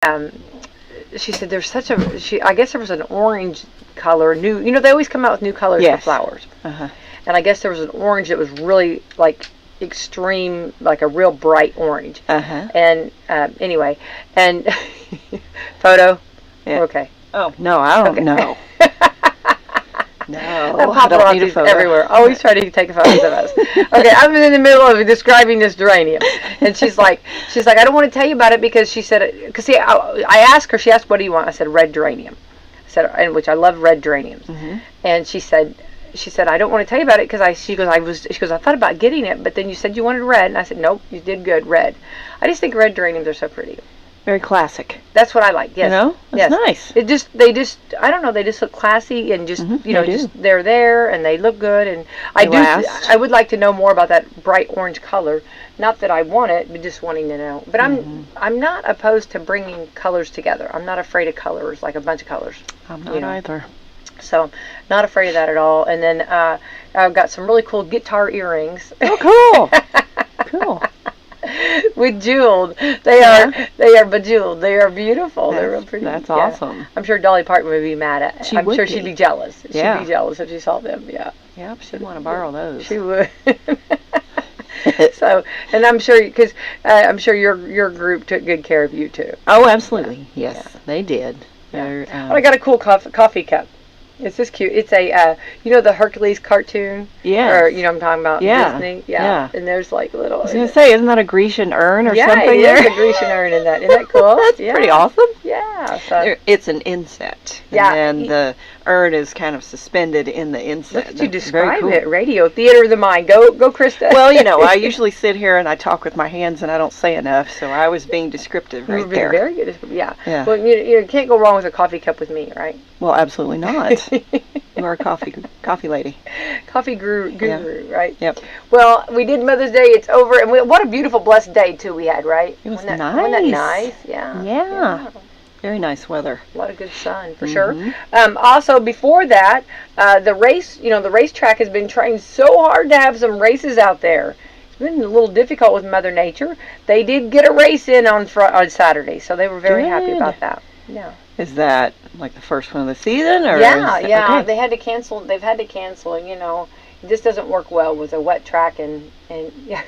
um, she said there's such a I guess there was an orange color new. They always come out with new colors for flowers. And I guess there was an orange that was really like extreme, like a real bright orange. And anyway, and photo. Yeah. Okay. Oh no, I don't know. No, I don't need a photo. Everywhere. Always try to take photos of us. Okay, I'm in the middle of describing this geranium, and she's like, I don't want to tell you about it because she said, because see, I asked her. She asked, "What do you want?" I said, "Red geranium." I said, and which I love red geraniums. And she said, I don't want to tell you about it because she goes, I thought about getting it, but then you said you wanted red, and I said, nope, you did good, red. I just think red geraniums are so pretty. Very classic. That's what I like. Yes. That's nice. They just I don't know, they just look classy and just they're there and they look good, and I would like to know more about that bright orange color. Not that I want it, but just wanting to know. But I'm not opposed to bringing colors together. I'm not afraid of colors, like a bunch of colors. I'm not either. So, not afraid of that at all. And then I've got some really cool guitar earrings. Oh, cool. Cool. With jeweled. They are bejeweled. They are beautiful. They're real pretty. That's awesome. I'm sure Dolly Parton would be mad at. I'm sure she'd be jealous. She'd be jealous if she saw them. Yeah. Yep, she'd want to borrow those. She would. So, and I'm sure because I'm sure your group took good care of you too. Oh, absolutely. Yes, they did. Yeah. I got a cool coffee cup. It's just cute. It's a, the Hercules cartoon? Yeah. Or, I'm talking about Disney? Yeah. And there's like little... I was going to say, isn't that a Grecian urn or something? Yeah, it is a Grecian urn in that. Isn't that cool? That's pretty awesome. Yeah. So. It's an inset. Yeah. And the urn is kind of suspended in the inset. Look at you describe it. Radio, theater of the mind. Go, Krista. Well, I usually sit here and I talk with my hands and I don't say enough, so I was being descriptive right there. Very good. Yeah. Well, you can't go wrong with a coffee cup with me, right? Well, absolutely not. You are a coffee lady. Coffee guru, right? Yep. Well, we did Mother's Day. It's over. And what a beautiful, blessed day, too, we had, right? It was nice. Wasn't that nice? Yeah. Yeah. Very nice weather. A lot of good sun, for sure. Also, before that, the racetrack has been trying so hard to have some races out there. It's been a little difficult with Mother Nature. They did get a race in on Saturday, so they were very happy about that. Yeah. Is that like the first one of the season, or? Yeah. Okay. They had to cancel. They've had to cancel. This doesn't work well with a wet track and yeah.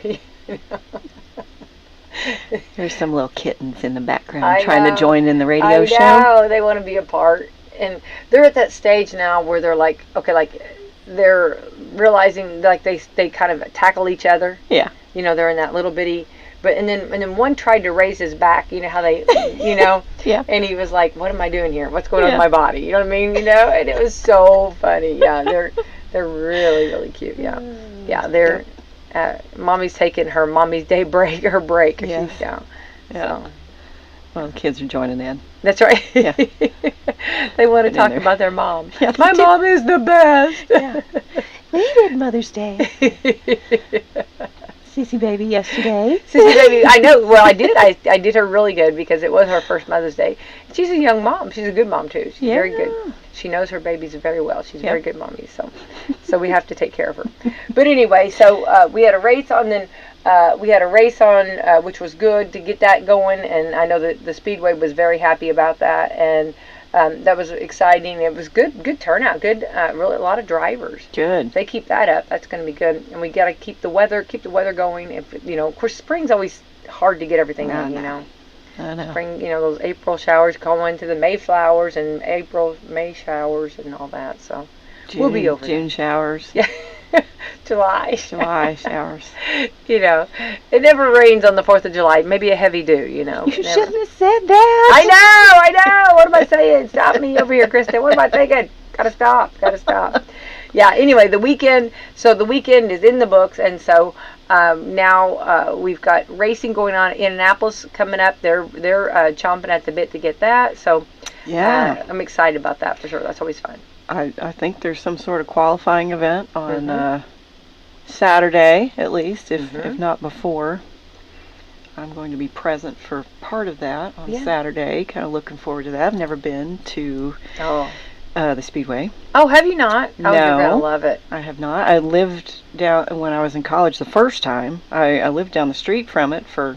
There's some little kittens in the background trying to join in the radio show. I know. They want to be a part, and they're at that stage now where they're like, okay, like they're realizing like they kind of tackle each other. Yeah. They're in that little bitty. But and then one tried to raise his back. You know how they, Yeah. And he was like, "What am I doing here? What's going on with my body?" You know what I mean? And it was so funny. Yeah, they're really, really cute. Yeah, they're. Mommy's taking her mommy's day break. Her break. Yes. She's down. Yeah. So. Well, the kids are joining in. That's right. Yeah. They want to talk about their mom. Yeah, my mom is the best. Yeah. We did Mother's Day. Sissy baby yesterday. Sissy baby, I know. Well, I did. I did her really good because it was her first Mother's Day. She's a young mom. She's a good mom too. She's very good. She knows her babies very well. She's a very good mommy. So we have to take care of her. But anyway, so we had a race on which was good to get that going, and I know that the Speedway was very happy about that, and that was exciting. It was good turnout. Good, really a lot of drivers. Good. If they keep that up, that's going to be good. And we got to keep the weather going. If of course, spring's always hard to get everything done. I know. Spring, those April showers going to the May flowers and May showers and all that. So we'll be over June showers. Yeah. July showers. It never rains on the 4th of July. Maybe a heavy dew, You shouldn't have said that. I know. What am I saying? Stop me over here, Krista. What am I thinking? Gotta stop. Yeah, anyway, the weekend is in the books, and so now we've got racing going on. Indianapolis coming up. They're chomping at the bit to get that. So yeah, I'm excited about that for sure. That's always fun. I think there's some sort of qualifying event on Saturday, at least, if not before. I'm going to be present for part of that on Saturday. Kind of looking forward to that. I've never been to the Speedway. Oh, have you not? No. Oh, you're going to love it. I have not. I lived down, when I was in college the first time, I lived down the street from it for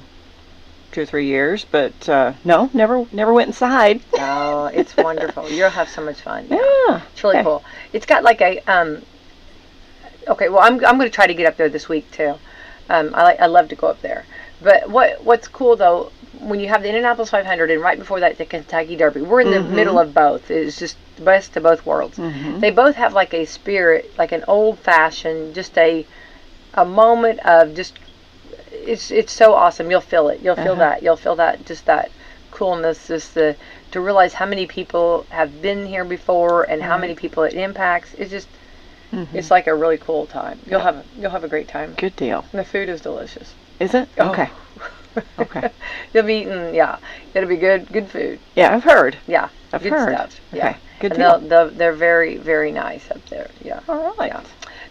2 or 3 years, but no, never went inside. Oh, it's wonderful. You'll have so much fun. Yeah. It's really cool. It's got like a okay, well I'm going to try to get up there this week too. I love to go up there. But what's cool though, when you have the Indianapolis 500 and right before that the Kentucky Derby, we're in the middle of both. It's just the best of both worlds. They both have like a spirit, like an old fashioned, just a moment of just it's so awesome. You'll feel it. You'll feel that. You'll feel that just that coolness, just to realize how many people have been here before and how many people it impacts. It's just it's like a really cool time. You'll have a great time. Good deal. And the food is delicious. Is it? Oh. Okay. Okay. You'll be eating, it'll be good food. Yeah, I've heard. Yeah, I've good heard. stuff. Okay. Yeah. Good and deal. they're very, very nice up there. Yeah. All right. Yeah.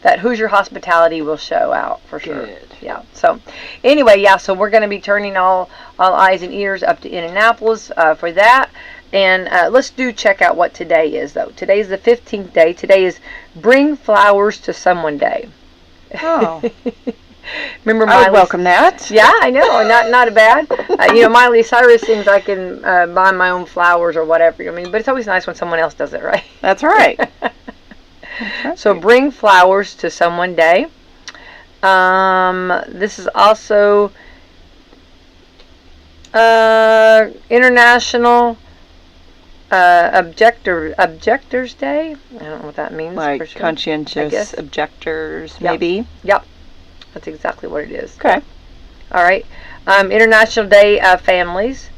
That Hoosier hospitality will show out for sure. Good. Yeah. So, anyway, so we're going to be turning all eyes and ears up to Indianapolis for that. And let's check out what today is, though. Today is the 15th day. Today is Bring Flowers to Someone Day. Oh. Remember I would welcome that. Yeah, I know. Not bad. Miley Cyrus sings I can buy my own flowers or whatever. I mean, but it's always nice when someone else does it, right? That's right. So Bring Flowers to Someone Day. This is also International Objectors Day. I don't know what that means. Like for sure. conscientious objectors, maybe. Yep. That's exactly what it is. Okay. All right. International Day of Families.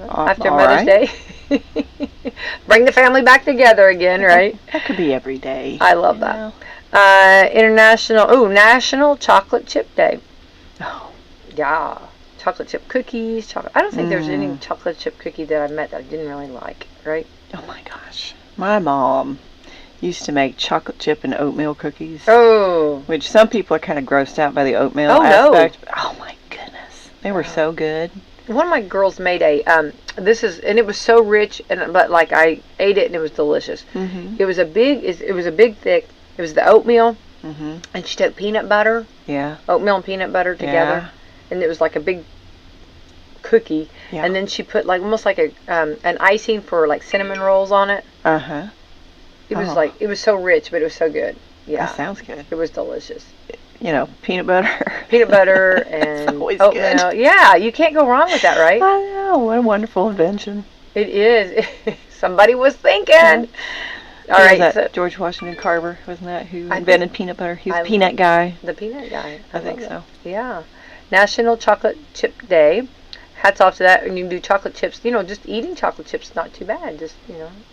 After Mother's Day. Bring the family back together again, right? That could be every day. I love that. National Chocolate Chip Day. Oh. Yeah. Chocolate chip cookies. I don't think there's any chocolate chip cookie that I met that I didn't really like, right? Oh my gosh. My mom used to make chocolate chip and oatmeal cookies. Oh. Which some people are kind of grossed out by the oatmeal aspect. No. Oh my goodness. They were so good. One of my girls made a and it was so rich, but like I ate it and it was delicious. It was a big thick. It was the oatmeal, and she took peanut butter. Yeah. Oatmeal and peanut butter together, and it was like a big cookie. Yeah. And then she put like almost like an icing for like cinnamon rolls on it. It was it was so rich, but it was so good. Yeah. That sounds good. It was delicious. Peanut butter. Peanut butter and always oatmeal. Good. Yeah, you can't go wrong with that, right? I know. What a wonderful invention. It is. Somebody was thinking. Yeah. All right. So George Washington Carver, wasn't that who invented peanut butter? He was a peanut guy. The peanut guy. I think so. Yeah. National Chocolate Chip Day. Hats off to that. And you can do chocolate chips. Just eating chocolate chips is not too bad. Just,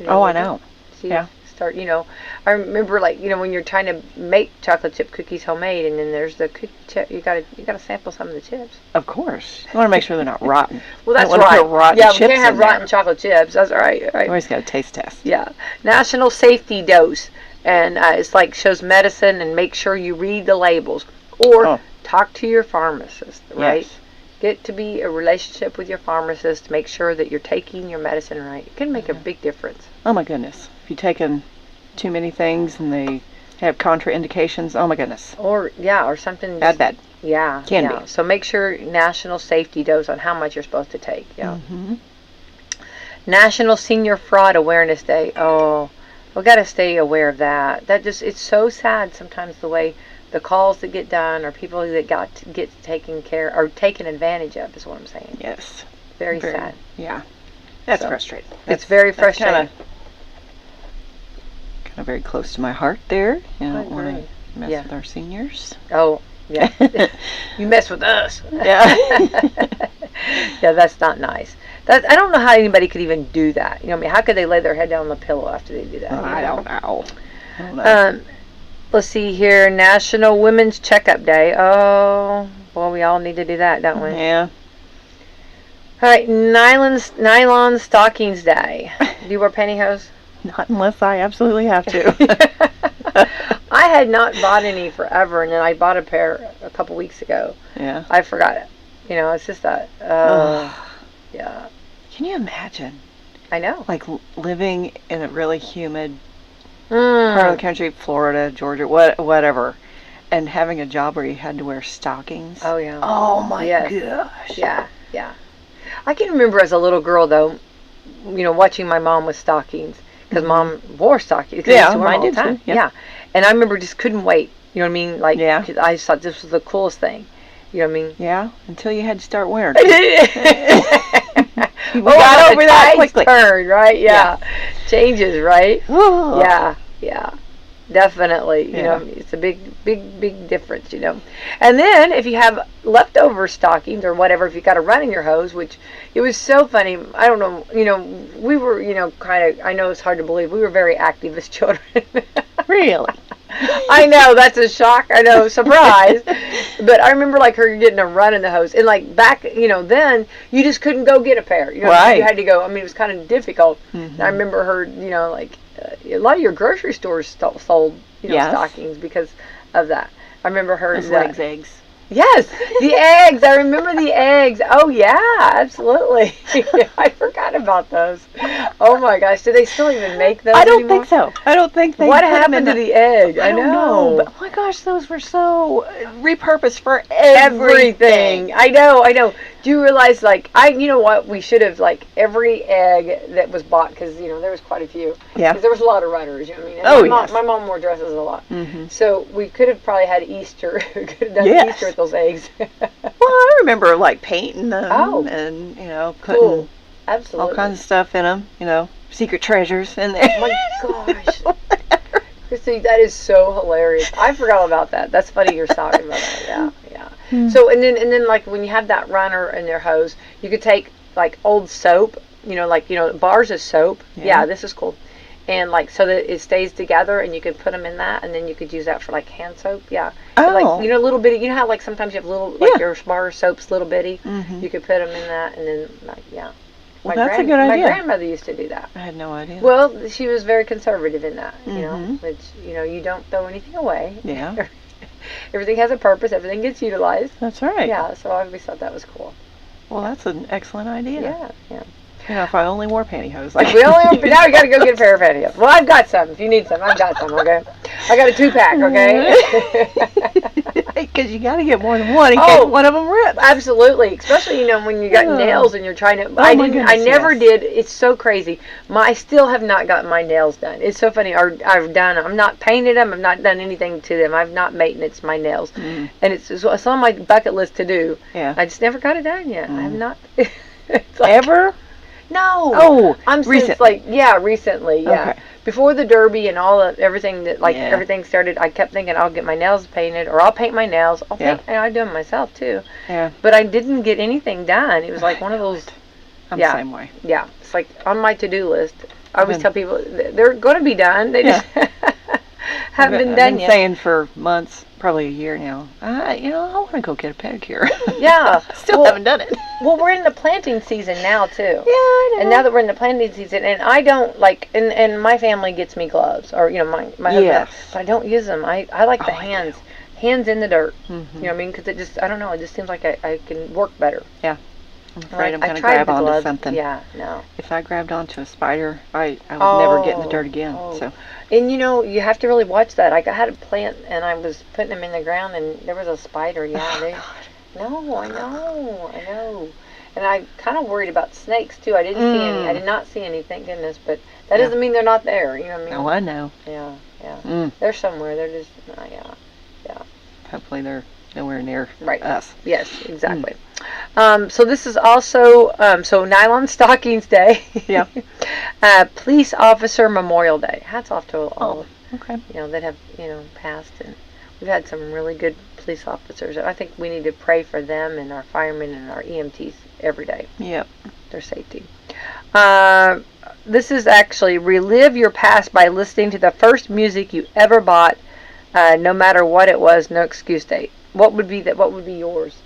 Oh, I know. Yeah. Start, I remember when you're trying to make chocolate chip cookies homemade, and then there's the cookie chip. You gotta sample some of the chips. Of course, you want to make sure they're not rotten. Well, that's right. Yeah, we can't have rotten chocolate chips. That's right. You always got a taste test. Yeah. National Safety Dose, and it's like shows medicine, and make sure you read the labels or talk to your pharmacist. Right. Yes. Get to be a relationship with your pharmacist to make sure that you're taking your medicine right. It can make a big difference. Oh my goodness. If you take too many things and they have contraindications, oh my goodness. Or something. Bad. Yeah. Can be. So make sure National Safety Dose on how much you're supposed to take. Yeah. National Senior Fraud Awareness Day. Oh, we got to stay aware of that. It's so sad sometimes the way the calls that get done or people that get taken care or taken advantage of is what I'm saying. Yes. Very sad. Yeah. That's frustrating. It's very frustrating. Kind of very close to my heart there. You don't want to mess with our seniors. Oh, yeah. You mess with us. Yeah. Yeah, that's not nice. I don't know how anybody could even do that. How could they lay their head down on the pillow after they do that? I don't know. Let's see here. National Women's Checkup Day. Oh, well, we all need to do that, don't we? Yeah. All right, Nylon Stockings Day. Do you wear pantyhose? Not unless I absolutely have to. I had not bought any forever, and then I bought a pair a couple weeks ago. Yeah. I forgot it. It's just that. Yeah. Can you imagine? I know. Like living in a really humid part of the country, Florida, Georgia, whatever, And having a job where you had to wear stockings. Oh, yeah. Oh, my gosh. Yeah, yeah. I can remember as a little girl, though, watching my mom with stockings. Because Mom wore stockings. Yeah, mine did too. Yeah. And I remember just couldn't wait. You know what I mean? Like, yeah. I just thought this was the coolest thing. You know what I mean? Yeah, until you had to start wearing it. We got over that quickly. Turn, right? Yeah. Changes, right? Yeah, yeah. Definitely. You know, it's a big difference, And then if you have leftover stockings or whatever, if you got a run in your hose, which it was so funny. I don't know, we were, kind of, I know it's hard to believe, we were very active as children. Really? I know, that's a shock. I know, surprise. But I remember like her getting a run in the hose. And like back, then you just couldn't go get a pair. Right. You had to go. I mean, it was kind of difficult. Mm-hmm. I remember her, like a lot of your grocery stores sold, stockings because of that. I remember her. Those legs eggs. Yes, the eggs. I remember the eggs. Oh, yeah, absolutely. I forgot about those. Oh, my gosh. Do they still even make those I don't anymore? think so. I don't think they What happened to the egg? I don't know. But, oh, my gosh, those were so repurposed for everything. I know. Do you realize, like, you know what? We should have, like, every egg that was bought, because, there was quite a few. Yeah. Because there was a lot of runners, you know what I mean? And my mom wore dresses a lot. Mm-hmm. So we could have probably had Easter. We could have done Easter with those eggs. Well, I remember, like, painting them and, putting Absolutely. all kinds of stuff in them, secret treasures in there. Oh, my gosh. Krista, that is so hilarious. I forgot about that. That's funny you're talking about that. Yeah. So and then like when you have that runner in their hose, you could take like old soap, bars of soap. Yeah, this is cool. And like so that it stays together, and you could put them in that, and then you could use that for like hand soap. Yeah. Oh. Like little bitty. You know how like sometimes you have little like your bar of soaps, little bitty. Mm-hmm. You could put them in that, and then like Well, that's a good idea. My grandmother used to do that. I had no idea. Well, she was very conservative in that, which, you don't throw anything away. Yeah. Everything has a purpose. Everything gets utilized. That's right. Yeah, so I always thought that was cool. Well, that's an excellent idea. Yeah. If I only wore pantyhose. Now we got to go get a pair of pantyhose. Well, I've got some. If you need some, I've got some, okay? I got a 2-pack, okay? Because you got to get more than one in case one of them rips. Absolutely. Especially, when you got nails and you're trying to... I never did. It's so crazy. I still have not gotten my nails done. It's so funny. I've not painted them. I've not done anything to them. I've not maintenance my nails. Mm. And it's on my bucket list to do. Yeah. I just never got it done yet. I have not... Ever? No. Oh, I'm recently. Recently, yeah. Okay. Before the Derby and everything that everything started, I kept thinking I'll get my nails painted or I'll paint my nails. And I do them myself too. Yeah. But I didn't get anything done. It was like one of those. I'm the same way. Yeah. It's like on my to-do list. I always tell people they're going to be done. They just haven't been done yet. I've been saying for months, probably a year now. I want to go get a pedicure. Yeah. Still haven't done it. Well, we're in the planting season now too. Yeah, I know. And now that we're in the planting season, and I don't like, and my family gets me gloves, or my husband, but I don't use them. I like the hands in the dirt. Mm-hmm. You know what I mean? Because it just, I don't know, it just seems like I can work better. Yeah. I'm afraid I'm going to grab onto something. Yeah, no. If I grabbed onto a spider, I would never get in the dirt again. So. And you have to really watch that. I had a plant, and I was putting them in the ground, and there was a spider. Yeah, No, I know. And I'm kind of worried about snakes too. I didn't see any. I did not see any, thank goodness. But that doesn't mean they're not there. You know what I mean? Oh, I know. Yeah. They're somewhere. They're just, yeah. Hopefully they're nowhere near us. Yes, exactly. So this is also so Nylon Stockings Day. Yeah. Police Officer Memorial Day. Hats off to all. Okay. That have passed, and we've had some really good police officers. I think we need to pray for them and our firemen and our EMTs every day. Yep. Their safety. This is actually relive your past by listening to the first music you ever bought, no matter what it was. No excuse date. What would be that? What would be yours?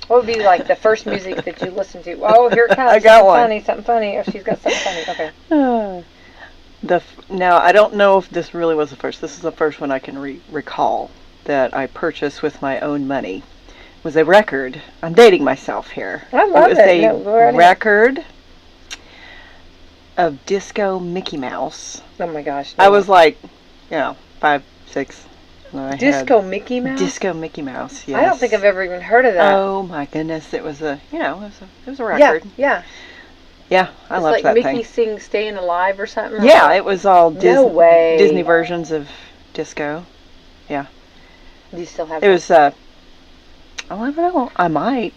What would be like the first music that you listened to? Oh, here it comes. I got one. Something funny. Oh, she's got something funny. Okay. Now, I don't know if this really was the first. This is the first one I can recall that I purchased with my own money. It was a record. I'm dating myself here. I love it. It was a record of Disco Mickey Mouse. Oh my gosh. No. I was like, 5, 6, and I Disco had Mickey Mouse? Disco Mickey Mouse, yes. I don't think I've ever even heard of that. Oh my goodness, it was a record. Yeah. Yeah, I loved that Mickey thing. Mickey sings Staying Alive or something? Yeah, it was all No way. Disney versions of disco. Yeah. Do you still have it? Was, I don't know, I might.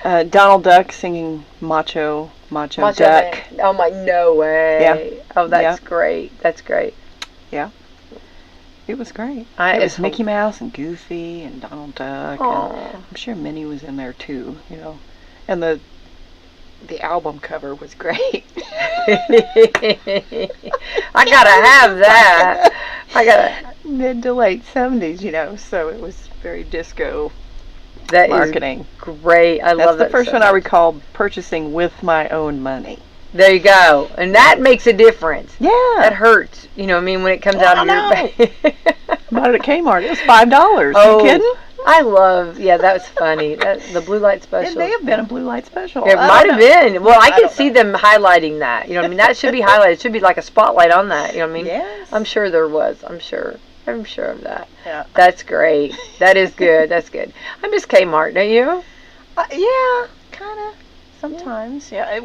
Donald Duck singing Macho Duck. Man. Oh my, no way. Yeah. Oh, that's great. That's great. Yeah. It was great. It was Mickey Mouse and Goofy and Donald Duck. And I'm sure Minnie was in there too, you know. And the album cover was great. I gotta have that. Mid to late 70s, you know, so it was very disco that marketing. Is great. I love that. That's the first one I recall purchasing with my own money. There you go. And that makes a difference. Yeah. That hurts, you know what I mean, when it comes out of your bank. Bought it at Kmart. It was $5. Oh, you kidding? I love, that was funny. The blue light special. It may have been a blue light special. It might have been. Well, I could see them highlighting that. You know what I mean? That should be highlighted. It should be like a spotlight on that. You know what I mean? Yes. I'm sure there was. I'm sure of that. Yeah. That's great. That is good. That's good. I miss Kmart, don't you? Yeah, kind of. Sometimes. Yeah.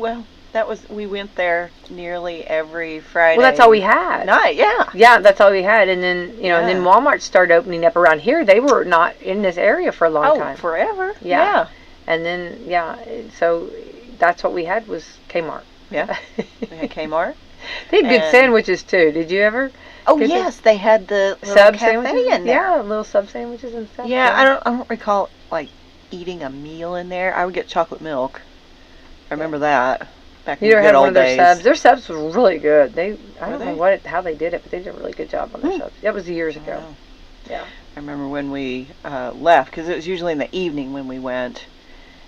We went there nearly every Friday. Well, that's all we had. Night, yeah. Yeah, that's all we had. And then, and then Walmart started opening up around here. They were not in this area for a long time. Forever. Yeah. And then, so that's what we had was Kmart. Yeah. We had Kmart. They had good sandwiches, too. Did you ever? Oh, yes. They had the sub sandwiches in there. Yeah, little sub sandwiches and stuff. Yeah, I don't recall, like, eating a meal in there. I would get chocolate milk. I remember that. Back in the good old days. Subs. Their subs were really good. I don't know how they did it, but they did a really good job on their subs. That was years ago. Yeah. I remember when we left, because it was usually in the evening when we went.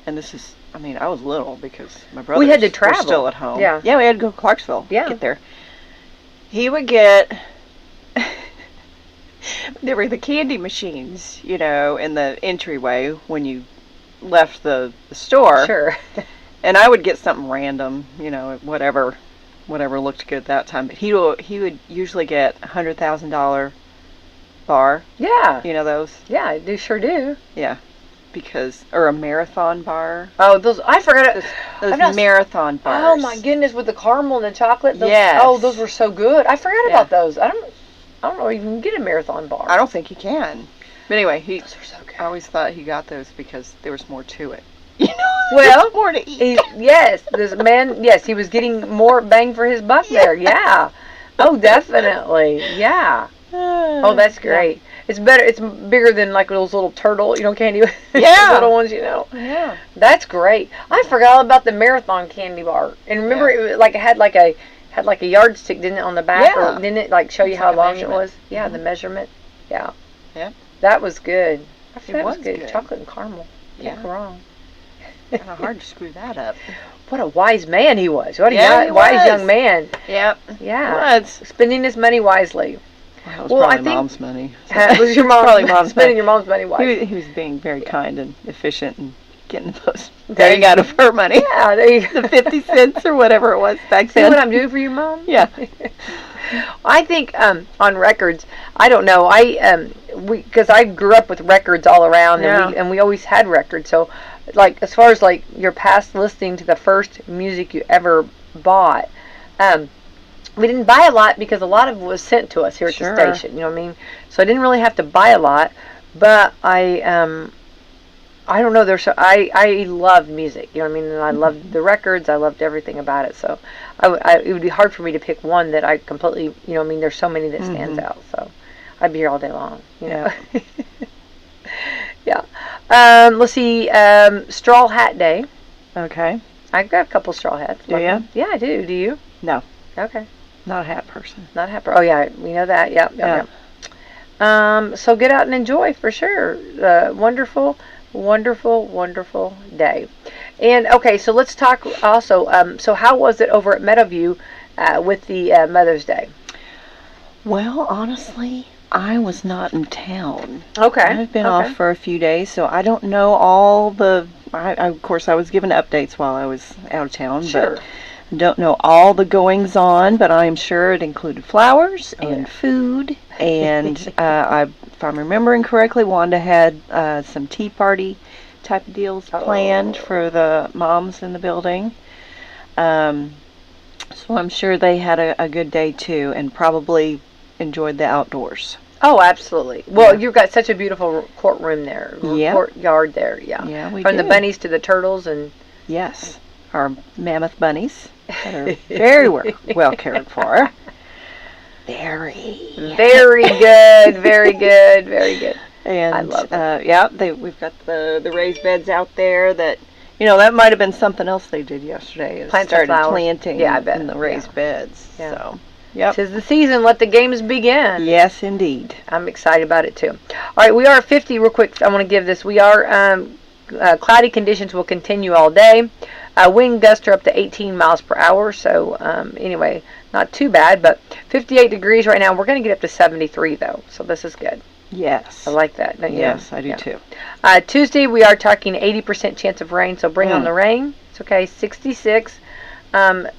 And this is, I was little because my brother had to travel. Were still at home. Yeah. Yeah, we had to go to Clarksville. Yeah. Get there. He would get. There were the candy machines, in the entryway when you left the store. Sure. And I would get something random, whatever looked good that time. But he would usually get $100,000 bar. Yeah. You know those? Yeah, I do. Sure do. Yeah. Or a marathon bar. Oh, those, I forgot it. Those marathon bars. Oh my goodness, with the caramel and the chocolate. Yes. Oh, those were so good. I forgot about those. I don't know if you can get a marathon bar. I don't think you can. But anyway, those were so good. I always thought he got those because there was more to it. Well, more to eat. This man, he was getting more bang for his buck there. Yeah. Oh, definitely. Yeah. Oh, that's great. Yeah. It's better. It's bigger than like those little turtle, candy. Yeah. Little ones, Yeah. That's great. I forgot all about the marathon candy bar. And remember, it had like a yardstick, didn't it, on the back? Yeah. Or didn't it like show you how long it was? Yeah, the measurement. Yeah. Yeah. That was good. I thought it was good. Chocolate and caramel. Yeah. Can't go wrong. Kind of hard to screw that up. What a wise man he was. What a wise young man. Yep. Yeah. Spending his money wisely. Well, it was probably mom's money. So. It was your mom's probably mom's spending your mom's money wisely. He was being very kind and efficient and getting those getting out of her money. Yeah, there you go. The 50 cents or whatever it was back then. See what I'm doing for you, Mom? Yeah. I think on records, I don't know. Because I grew up with records all around, and we always had records. So, like as far as like your past listening to the first music you ever bought, we didn't buy a lot because a lot of it was sent to us here at the station. You know what I mean? So I didn't really have to buy a lot, but I don't know. I loved music. You know what I mean? And I loved the records. I loved everything about it. So it would be hard for me to pick one that I completely. You know what I mean? There's so many that stands out. So I'd be here all day long. You know. Yeah. Let's see. Straw Hat Day. Okay. I've got a couple straw hats. Do you? Yeah, I do. Do you? No. Okay. Not a hat person. Not a hat person. Oh yeah, we know that. Yep. So get out and enjoy for sure. Wonderful day. And okay, so let's talk also. So how was it over at Meadowview with the Mother's Day? Well, honestly, I was not in town. Okay. I've been off for a few days, so I don't know all the. Of course, I was given updates while I was out of town, but I don't know all the goings on. But I'm sure it included flowers and food, and if I'm remembering correctly, Wanda had some tea party type of deals planned for the moms in the building. So I'm sure they had a good day too, and probably enjoyed the outdoors. Oh, absolutely. Well, you've got such a beautiful courtroom there, courtyard there. Yeah, we From did. the bunnies to the turtles and. Yes, our mammoth bunnies that are very well cared for. Very good, very good, very good. And I love it. we've got the raised beds out there that, that might have been something else they did yesterday. Is started planting in the raised beds. Yeah. So, yep. 'Tis the season. Let the games begin. Yes, indeed. I'm excited about it too. All right, we are 50. Real quick, I want to give this. We are cloudy conditions will continue all day. Wind gusts are up to 18 miles per hour. So anyway, not too bad. But 58 degrees right now. We're going to get up to 73 though. So this is good. Yes. I like that. Don't you? Yes, I do too. Tuesday, we are talking 80% chance of rain, so bring on the rain. It's okay. 66. And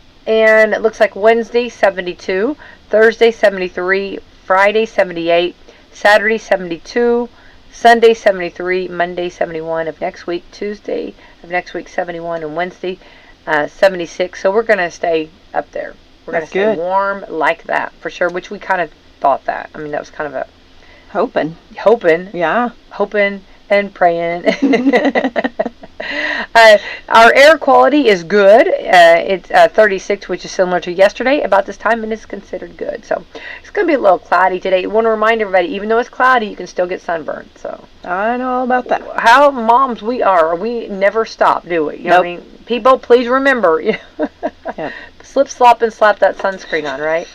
it looks like Wednesday, 72. Thursday, 73. Friday, 78. Saturday, 72. Sunday, 73. Monday, 71 of next week. Tuesday of next week, 71. And Wednesday, 76. So we're going to stay up there. We're going to stay warm like that for sure, which we kind of thought that. I mean, that was kind of a... Hoping. Yeah. Hoping and praying. Our air quality is good. It's 36, which is similar to yesterday about this time, and it's considered good. So it's going to be a little cloudy today. I want to remind everybody, even though it's cloudy, you can still get sunburned. So I know all about that. How moms we are. We never stop, do we? You know what I mean? People, please remember. Yep. Slip, slop, and slap that sunscreen on, right?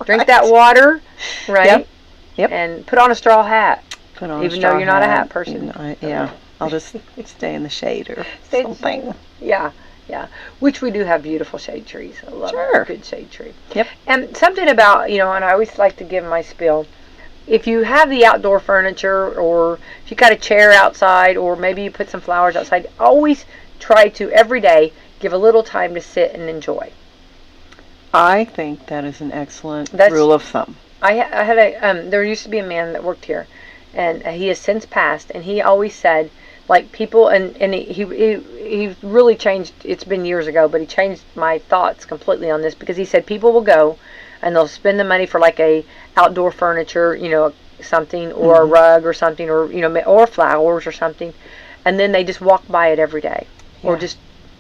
Drink that water, right? Yep. And put on a straw hat. Even though you're not a hat person. I'll just stay in the shade or stay something. Yeah. Which we do have beautiful shade trees. I love a good shade tree. Yep. And something about, and I always like to give my spiel. If you have the outdoor furniture, or if you got a chair outside, or maybe you put some flowers outside, always try to, every day, give a little time to sit and enjoy. I think that is an excellent rule of thumb. I had there used to be a man that worked here, and he has since passed, and he always said, like, people, and he really changed, it's been years ago, but he changed my thoughts completely on this, because he said people will go and they'll spend the money for like a outdoor furniture, something, or a rug or something, or or flowers or something, and then they just walk by it every day, or just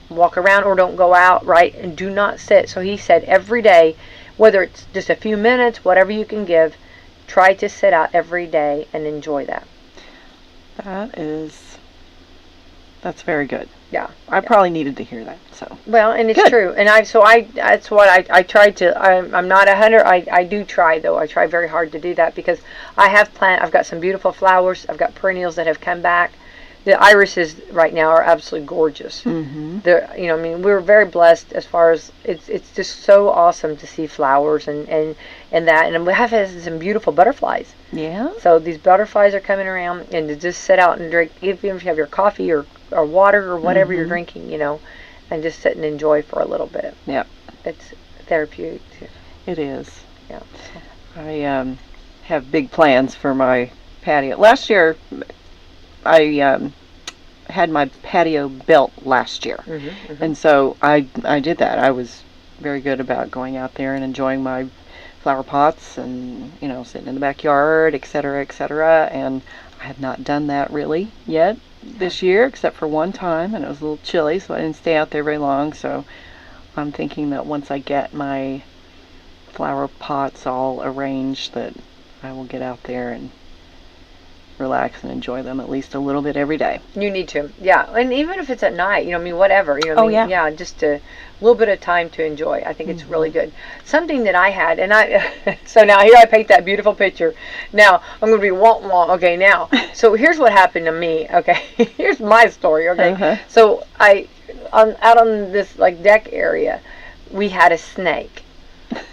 walk around, or don't go out, right, and do not sit. So he said every day, whether it's just a few minutes, whatever you can give, try to sit out every day and enjoy that. That's very good. Yeah. I probably needed to hear that. So. Well, and it's true. And that's what I tried to, I'm not 100, I do try though. I try very hard to do that, because I've got some beautiful flowers. I've got perennials that have come back. The irises right now are absolutely gorgeous. Mm-hmm. We're very blessed as far as it's just so awesome to see flowers and that, and we have some beautiful butterflies. Yeah. So these butterflies are coming around, and to just sit out and drink, even if you have your coffee or water or whatever you're drinking, and just sit and enjoy for a little bit. Yep. It's therapeutic too. It is. Yeah. I have big plans for my patio. Last year, I had my patio built last year, and so I did that. I was very good about going out there and enjoying my flower pots and sitting in the backyard, etc., and I have not done that really yet this year, except for one time, and it was a little chilly, so I didn't stay out there very long. So I'm thinking that once I get my flower pots all arranged, that I will get out there and relax and enjoy them at least a little bit every day. You need to, yeah. And even if it's at night, whatever, yeah, just a little bit of time to enjoy. I think it's really good. Something that I had, and so now here I paint that beautiful picture. Now I'm going to be wonk. Okay, now, so here's what happened to me. Okay, here's my story. Okay, so out on this like deck area, we had a snake,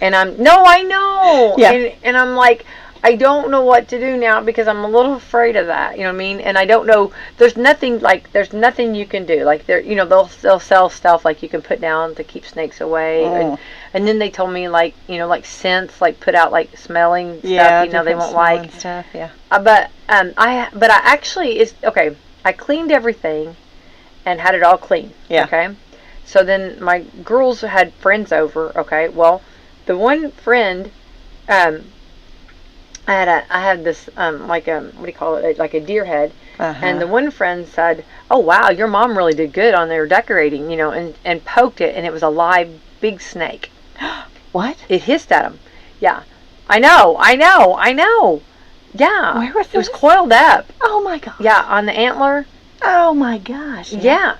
and I know, yeah, and I'm like, I don't know what to do now because I'm a little afraid of that. You know what I mean? And I don't know. There's nothing you can do. Like they'll sell stuff like you can put down to keep snakes away. And then they told me like scents, like put out like smelling stuff. They won't like stuff. Yeah. But I actually I cleaned everything and had it all clean. Yeah. Okay. So then my girls had friends over. Okay. Well, the one friend, I had this like a what do you call it, like a deer head, and the one friend said, "Oh wow, your mom really did good on their decorating," and poked it, and it was a live big snake. What? It hissed at him. Yeah, I know. Yeah. Where was it? It was coiled up. Oh my gosh. Yeah, on the antler. Oh my gosh. Yeah.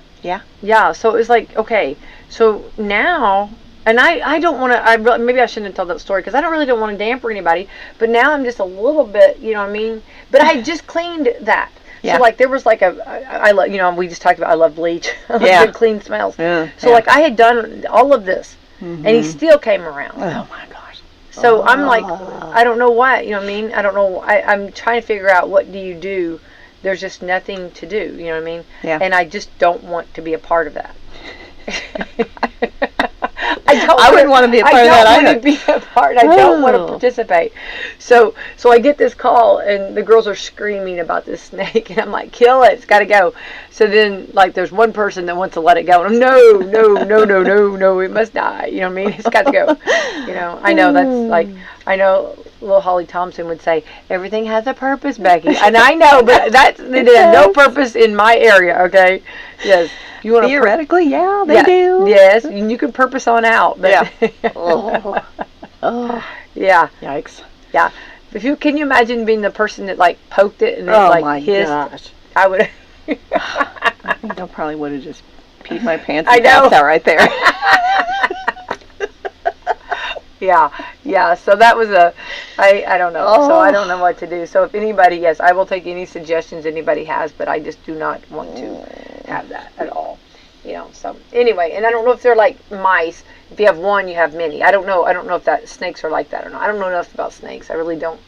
Yeah. So it was like, okay, so now. And I don't want to, maybe I shouldn't have told that story because I really don't want to damper anybody. But now I'm just a little bit, you know what I mean? But I just cleaned that. Yeah. So like there was like I love, we just talked about I love bleach. I love good clean smells. Yeah. So like I had done all of this and he still came around. Oh my gosh. So I'm like, I don't know what, you know what I mean? I don't know. I'm trying to figure out what do you do. There's just nothing to do, you know what I mean? Yeah. And I just don't want to be a part of that. I wouldn't want to be a part of that either. I don't want to be a part. I don't want to participate. So I get this call, and the girls are screaming about this snake, and I'm like, kill it. It's got to go. So then, like, there's one person that wants to let it go, and I'm, no, it must die. You know what I mean? It's got to go. I know that's like, little Holly Thompson would say, everything has a purpose, Becky. And I know, but it has no purpose in my area, okay? Yes. You want theoretically, they do. Yes, and you can purpose on out. But yeah. Yeah. Yikes. Yeah. Can you imagine being the person that like poked it and it hissed? Gosh. I would. I think I probably would have just peed my pants. I know. That right there. Yeah. So that was I don't know. So I don't know what to do. So if anybody, yes, I will take any suggestions anybody has, but I just do not want to have that at all. So anyway, and I don't know if they're like mice. If you have one, you have many. I don't know if that snakes are like that or not. I don't know enough about snakes. I really don't.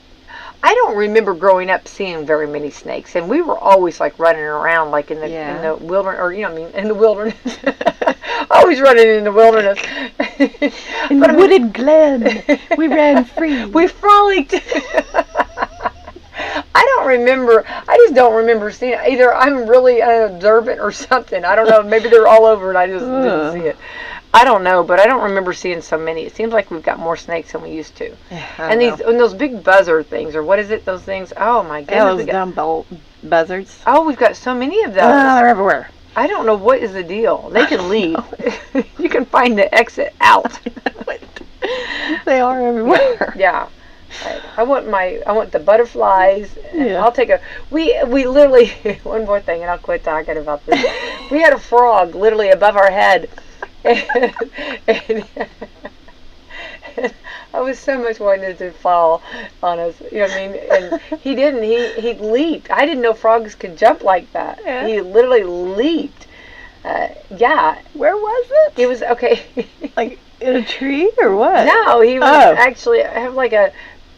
I don't remember growing up seeing very many snakes, and we were always like running around like in the wilderness, or in the wilderness. Always running in the wilderness. In the wooded glen, we ran free. We frolicked. I just don't remember seeing it. Either I'm really unobservant or something. I don't know. Maybe they're all over and I just didn't see it. I don't know, but I don't remember seeing so many. It seems like we've got more snakes than we used to. And those big buzzard things, or what is it? Those things? Oh my goodness! Those dumb buzzards. Oh, we've got so many of those. They're everywhere. I don't know what is the deal. They can leave. You can find the exit out. They are everywhere. Yeah. I want the butterflies. I'll take we literally, one more thing and I'll quit talking about this. We had a frog literally above our head. And I was so much wanting to fall on us. You know what I mean? And he didn't. He leaped. I didn't know frogs could jump like that. Yeah. He literally leaped. Yeah. Where was it? It was okay. Like in a tree or what? No, he was actually have like a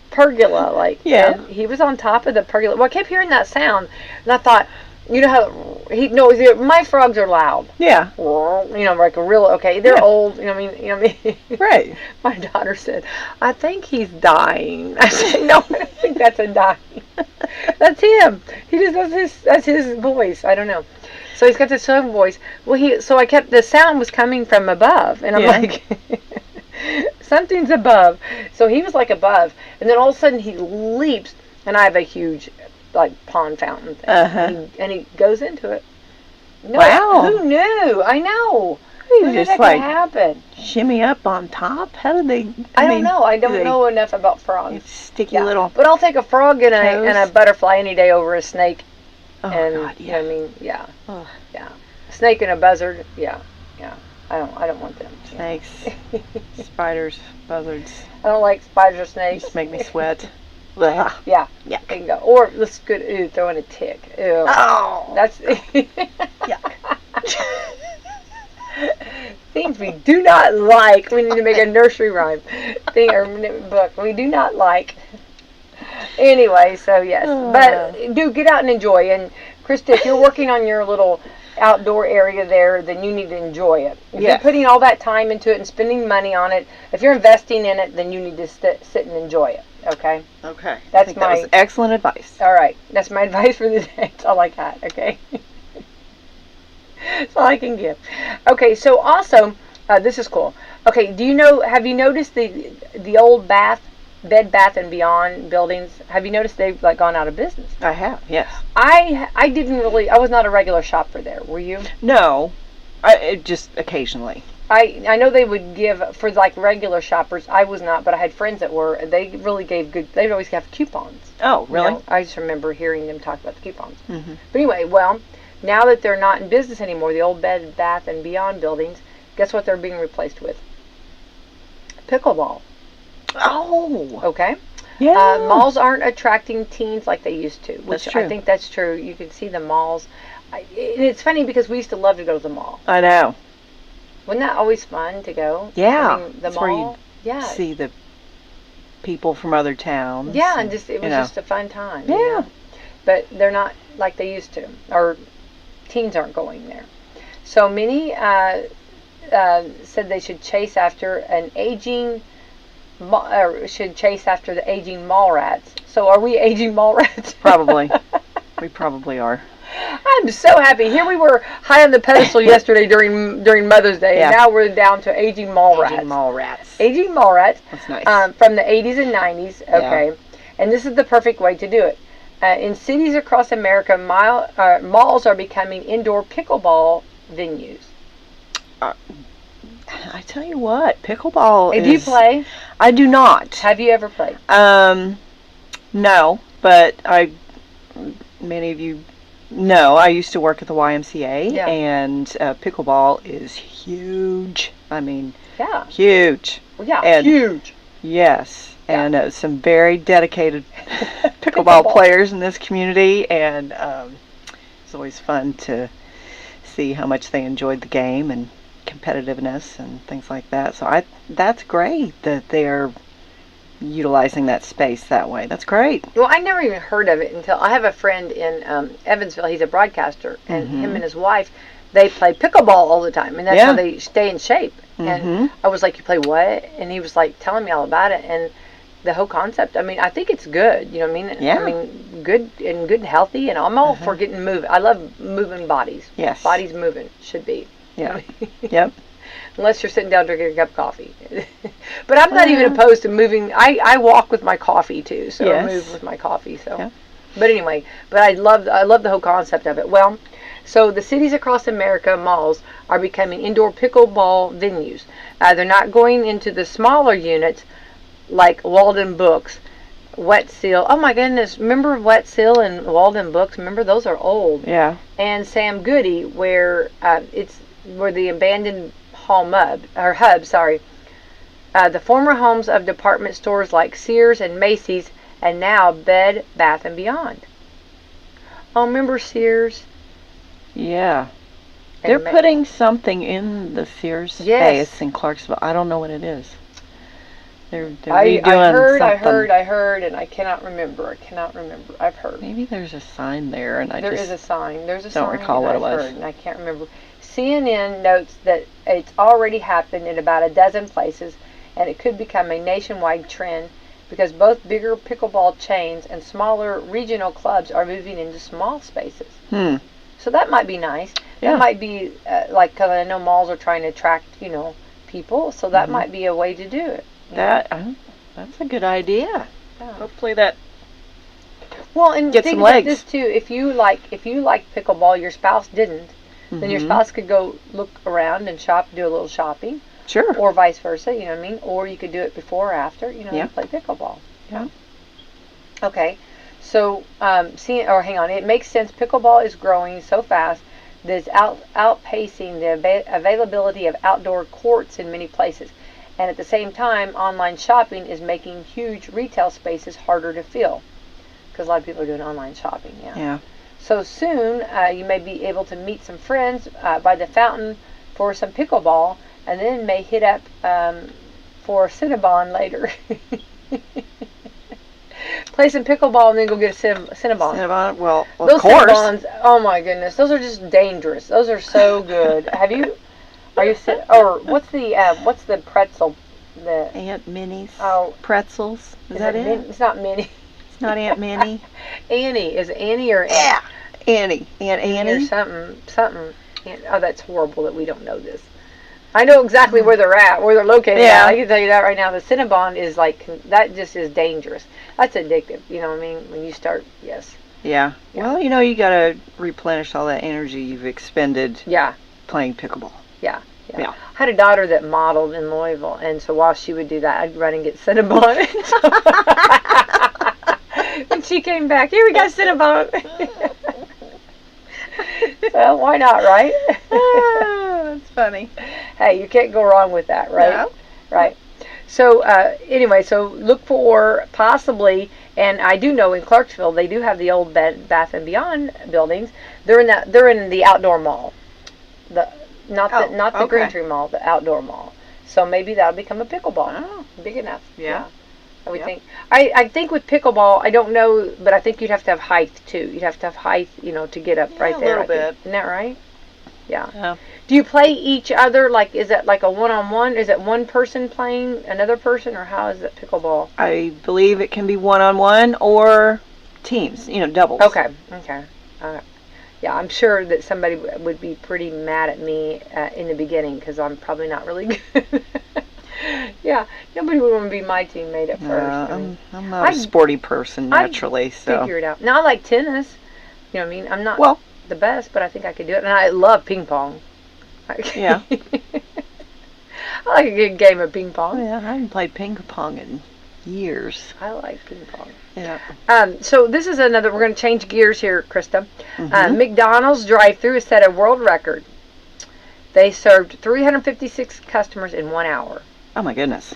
pergola, like and he was on top of the pergola. Well, I kept hearing that sound, and I thought, how my frogs are loud. Yeah. Like a real they're old. You know what I mean? Right. My daughter said, "I think he's dying." I said, "No, I think that's a dying. That's him. He just that's his voice. I don't know." So he's got this own voice. Well, the sound was coming from above, and I'm like, something's above. So he was like above, and then all of a sudden he leaps, and I have a huge, like, pond fountain thing, and he goes into it. No, wow. Who knew? I know. How did that happen? Shimmy up on top? How did they? I don't know. I don't know enough about frogs. Sticky little. But I'll take a frog and a butterfly any day over a snake. Oh, and God, yeah. You know what I mean? Yeah. Oh. Yeah. A snake and a buzzard, yeah. I don't want them. Snakes, spiders, buzzards. I don't like spiders or snakes. Just make me sweat. Yeah. They can go. Or let's throw in a tick. Ew. Oh. That's yuck. Things we do not like. We need to make a nursery rhyme thing or book. We do not like. Anyway, so yes, but do get out and enjoy. And Krista, if you're working on your little outdoor area there, then you need to enjoy it. If you're putting all that time into it and spending money on it, if you're investing in it, then you need to sit and enjoy it. Okay. Okay. That was excellent advice. All right, that's my advice for the day. That's all I got. Okay. That's all I can give. Okay, so also, this is cool. Okay, have you noticed the old Bed Bath and Beyond buildings? Have you noticed they've gone out of business? I have, yes. I didn't really. I was not a regular shopper there. Were you? No, just occasionally. I know they would give for regular shoppers. I was not, but I had friends that were. They really gave good. They'd always have coupons. Oh, really? I just remember hearing them talk about the coupons. Mm-hmm. But anyway, well, now that they're not in business anymore, the old Bed Bath and Beyond buildings, guess what they're being replaced with? Pickleball. Oh. Okay. Yeah. Malls aren't attracting teens like they used to, which that's true. I think that's true. You can see the malls. And it's funny because we used to love to go to the mall. I know. Wasn't that always fun to go? Yeah. I mean, the that's mall. Where you see the people from other towns. Yeah, and it was just a fun time. Yeah. You know? But they're not like they used to, or teens aren't going there. So many said they should chase after the aging mall rats. So are we aging mall rats? Probably. We probably are. I'm so happy. Here we were high on the pedestal yesterday during Mother's Day, and now we're down to aging mall rats. Aging mall rats. Aging mall rats. That's nice. From the 80s and 90s. Okay. Yeah. And this is the perfect way to do it. In cities across America, malls are becoming indoor pickleball venues. I tell you what, pickleball is... Do you play? I do not. Have you ever played? No, but many of you know, I used to work at the YMCA, and pickleball is huge. I mean, huge. Well, yeah, huge. Yes, and some very dedicated pickleball players in this community, and it's always fun to see how much they enjoyed the game and competitiveness and things like that. So that's great that they're utilizing that space that way. That's great. Well, I never even heard of it until I have a friend in Evansville. He's a broadcaster, and him and his wife, they play pickleball all the time, and that's how they stay in shape. And I was like, "You play what?" And he was like telling me all about it, and the whole concept. I mean, I think it's good. You know what I mean? Yeah. I mean, good and healthy, and I'm all for getting moving. I love moving bodies. Yes. Bodies moving should be. Yeah. Yep. Unless you're sitting down drinking a cup of coffee. But I'm not even opposed to moving. I walk with my coffee too, so I move with my coffee. So, but anyway, I love the whole concept of it. Well, so the cities across America, malls, are becoming indoor pickleball venues. They're not going into the smaller units like Walden Books, Wet Seal. Oh my goodness! Remember Wet Seal and Walden Books? Remember those are old. Yeah. And Sam Goody, where where the abandoned hub, the former homes of department stores like Sears and Macy's, and now Bed Bath and Beyond. Oh, remember Sears? Yeah. They're putting something in the Sears space in Clarksville. I don't know what it is. They're redoing something. I heard, and I cannot remember. I've heard. Maybe there's a sign there, and there is a sign. There's a sign. Don't recall what it was. And I can't remember. CNN notes that it's already happened in about a dozen places, and it could become a nationwide trend because both bigger pickleball chains and smaller regional clubs are moving into small spaces. So that might be nice. Yeah. That might be because I know malls are trying to attract people, so that might be a way to do it. That's a good idea. Yeah. Hopefully that. Well, and get think some about legs. this too. If you like pickleball, your spouse didn't. Then your spouse could go look around and do a little shopping. Sure. Or vice versa, you know what I mean? Or you could do it before or after, and play pickleball. Yeah. Okay. So, hang on. It makes sense. Pickleball is growing so fast that it's outpacing the availability of outdoor courts in many places. And at the same time, online shopping is making huge retail spaces harder to fill. Because a lot of people are doing online shopping, Yeah. So soon, you may be able to meet some friends by the fountain for some pickleball, and then may hit up for Cinnabon later. play some pickleball and then go get a Cinnabon. Cinnabon, well, of Those course. Cinnabons, oh my goodness, those are just dangerous. Those are so good. Or what's the pretzel? The Aunt Minnie's Is pretzels. Is that it? It's not Minnie. It's not Aunt Minnie. Annie. Is it Annie or Yeah. Annie. Aunt Annie. Or something. Oh, that's horrible that we don't know this. I know exactly where they're at, where they're located at. I can tell you that right now. The Cinnabon is that just is dangerous. That's addictive. You know what I mean? When you start, yes. Yeah. Well, you got to replenish all that energy you've expended playing pickleball. Yeah. I had a daughter that modeled in Louisville, and so while she would do that, I'd run and get Cinnabon. When she came back, here we got Cinnabon. Well, why not, right? That's funny. Hey, you can't go wrong with that, right? No. Right. So anyway, so look for possibly, and I do know in Clarksville they do have the old Bath and Beyond buildings. They're in the outdoor mall. Not the Green Tree Mall, the outdoor mall. So maybe that'll become a pickleball. Oh. Big enough. Yeah. I would think. I think with pickleball, I don't know, but I think you'd have to have height too. You'd have to have height, to get up right there. A little bit. Isn't that right? Yeah. Yeah. Do you play each other? Like, is it like a one-on-one? Is it one person playing another person, or how is it pickleball? I believe it can be one-on-one or teams. Doubles. Okay. Yeah, I'm sure that somebody would be pretty mad at me in the beginning because I'm probably not really good. Yeah, nobody would want to be my teammate at first. I'm not a sporty person naturally, so figure it out. Now I like tennis. You know what I mean? I'm not the best, but I think I could do it. And I love ping pong. Yeah. I like a good game of ping pong. Oh, yeah, I haven't played ping pong in years. I like ping pong. Yeah. So this is another. We're going to change gears here, Krista. McDonald's drive-thru has set a world record. They served 356 customers in 1 hour. Oh my goodness.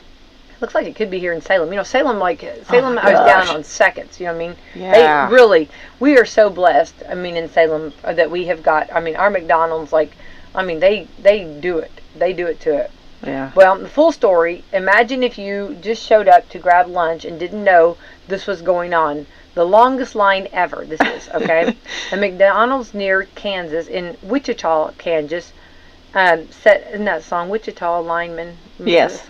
Looks like it could be here in Salem. Salem, I was down on seconds. You know what I mean? Yeah. We are so blessed. In Salem that we have got. Our McDonald's, they do it. They do it to it. Yeah. Well, the full story. Imagine if you just showed up to grab lunch and didn't know this was going on. The longest line ever. This is okay. A McDonald's near Kansas, in Wichita, Kansas. Set in that song, Wichita Lineman. Yes.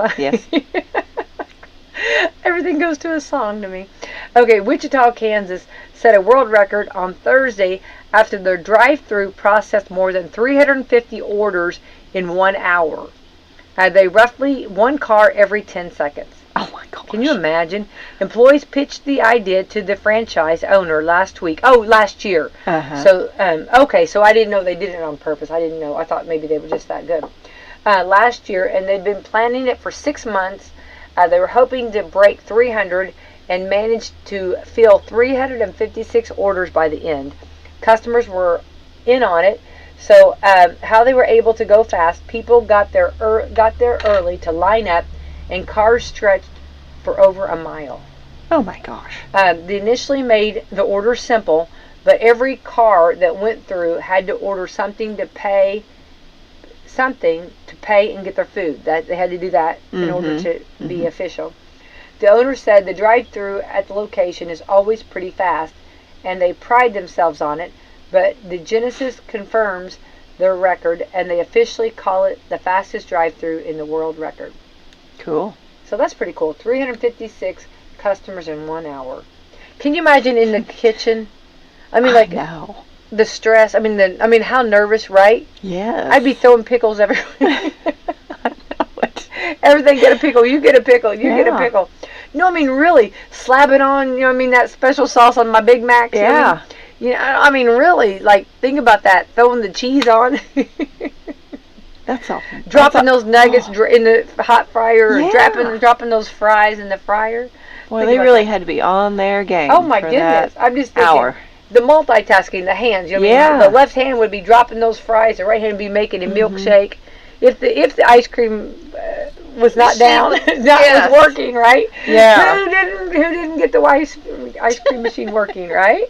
Everything goes to a song to me. Okay, Wichita, Kansas set a world record on Thursday after their drive-thru processed more than 350 orders in 1 hour. They roughly one car every 10 seconds. Oh my gosh. Can you imagine? Employees pitched the idea to the franchise owner last year. So, so I didn't know they did it on purpose. I didn't know. I thought maybe they were just that good. Last year, and they'd been planning it for 6 months. They were hoping to break 300 and managed to fill 356 orders by the end. Customers were in on it. So how they were able to go fast, people got there early to line up, and cars stretched for over a mile. Oh my gosh. They initially made the order simple, but every car that went through had to order something to pay and get their food. That they had to do that in order to be official. The owner said the drive-thru at the location is always pretty fast, and they pride themselves on it, but the Genesis confirms their record, and they officially call it the fastest drive-thru in the world record. Cool. So that's pretty cool. 356 customers in 1 hour. Can you imagine in the kitchen? No. The stress. How nervous, right? Yes. I'd be throwing pickles everywhere. I know it. Everything get a pickle. You get a pickle. You get a pickle. No, really, slap it on. That special sauce on my Big Macs. Yeah. Really, think about that. Throwing the cheese on. That's awful. Dropping those nuggets in the hot fryer, or dropping those fries in the fryer. Well, they really had to be on their game. Oh my goodness! I'm just thinking, hour. The multitasking, the hands. The left hand would be dropping those fries, the right hand would be making a milkshake. If the ice cream was not down, was working, right? Yeah. Who didn't get the ice cream machine working, right?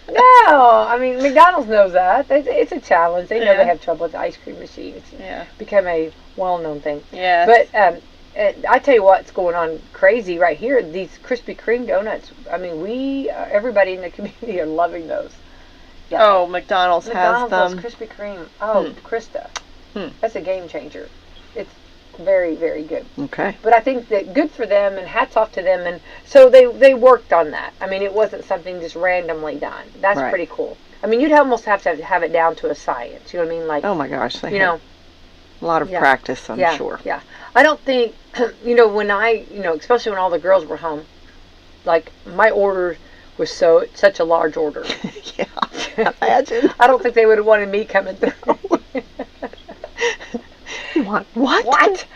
No, McDonald's knows that. It's a challenge. They know they have trouble with the ice cream machine. It's become a well-known thing. Yeah. But I tell you what's going on crazy right here. These Krispy Kreme donuts. I mean, everybody in the community are loving those. Yeah. Oh, McDonald's has them. McDonald's Krispy Kreme. Oh, Krista. That's a game changer. It's very, very good. Okay. But I think that good for them, and hats off to them. And so they worked on that. I mean, it wasn't something just randomly done. That's pretty cool. I mean, you'd almost have to have it down to a science. You know what I mean? Like, oh my gosh, they a lot of practice, I'm sure. Yeah. I don't think, when especially when all the girls were home, like, my order was such a large order. Yeah, imagine. I don't think they would have wanted me coming through. What? What?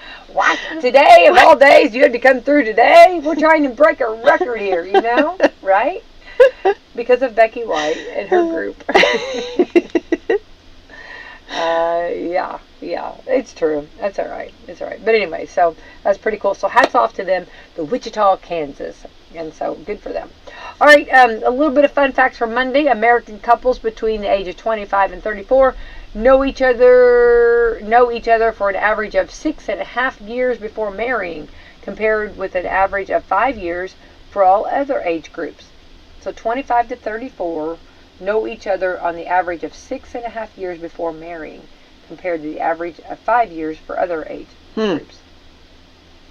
Today, of all days, you had to come through today? We're trying to break a record here, right? Because of Becky White and her group. Yeah, it's true. That's all right. It's all right. But anyway, so that's pretty cool. So hats off to them, the Wichita, Kansas. And so good for them. All right, a little bit of fun facts for Monday. American couples between the age of 25 and 34 know each other for an average of 6.5 years before marrying, compared with an average of 5 years for all other age groups. So 25 to 34 know each other on the average of 6.5 years before marrying, compared to the average of 5 years for other age groups.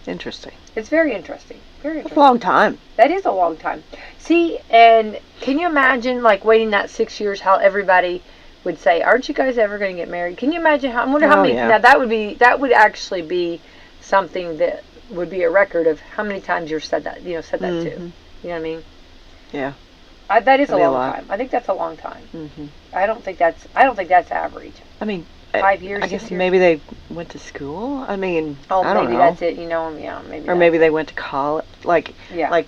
Interesting. It's very interesting. Very interesting. That's a long time. That is a long time. See, and can you imagine, like, waiting that 6 years, how everybody would say, "Aren't you guys ever going to get married?" Can you imagine how? I wonder how many. Yeah. Now that would actually be something that would be a record of how many times you've said that. Said that too. You know what I mean? Yeah. That is a long time. I think that's a long time. I don't think that's average. I mean, 5 years. I guess maybe they went to school. I mean, I don't know. Maybe that's it. Yeah, maybe. Or maybe they went to college. Like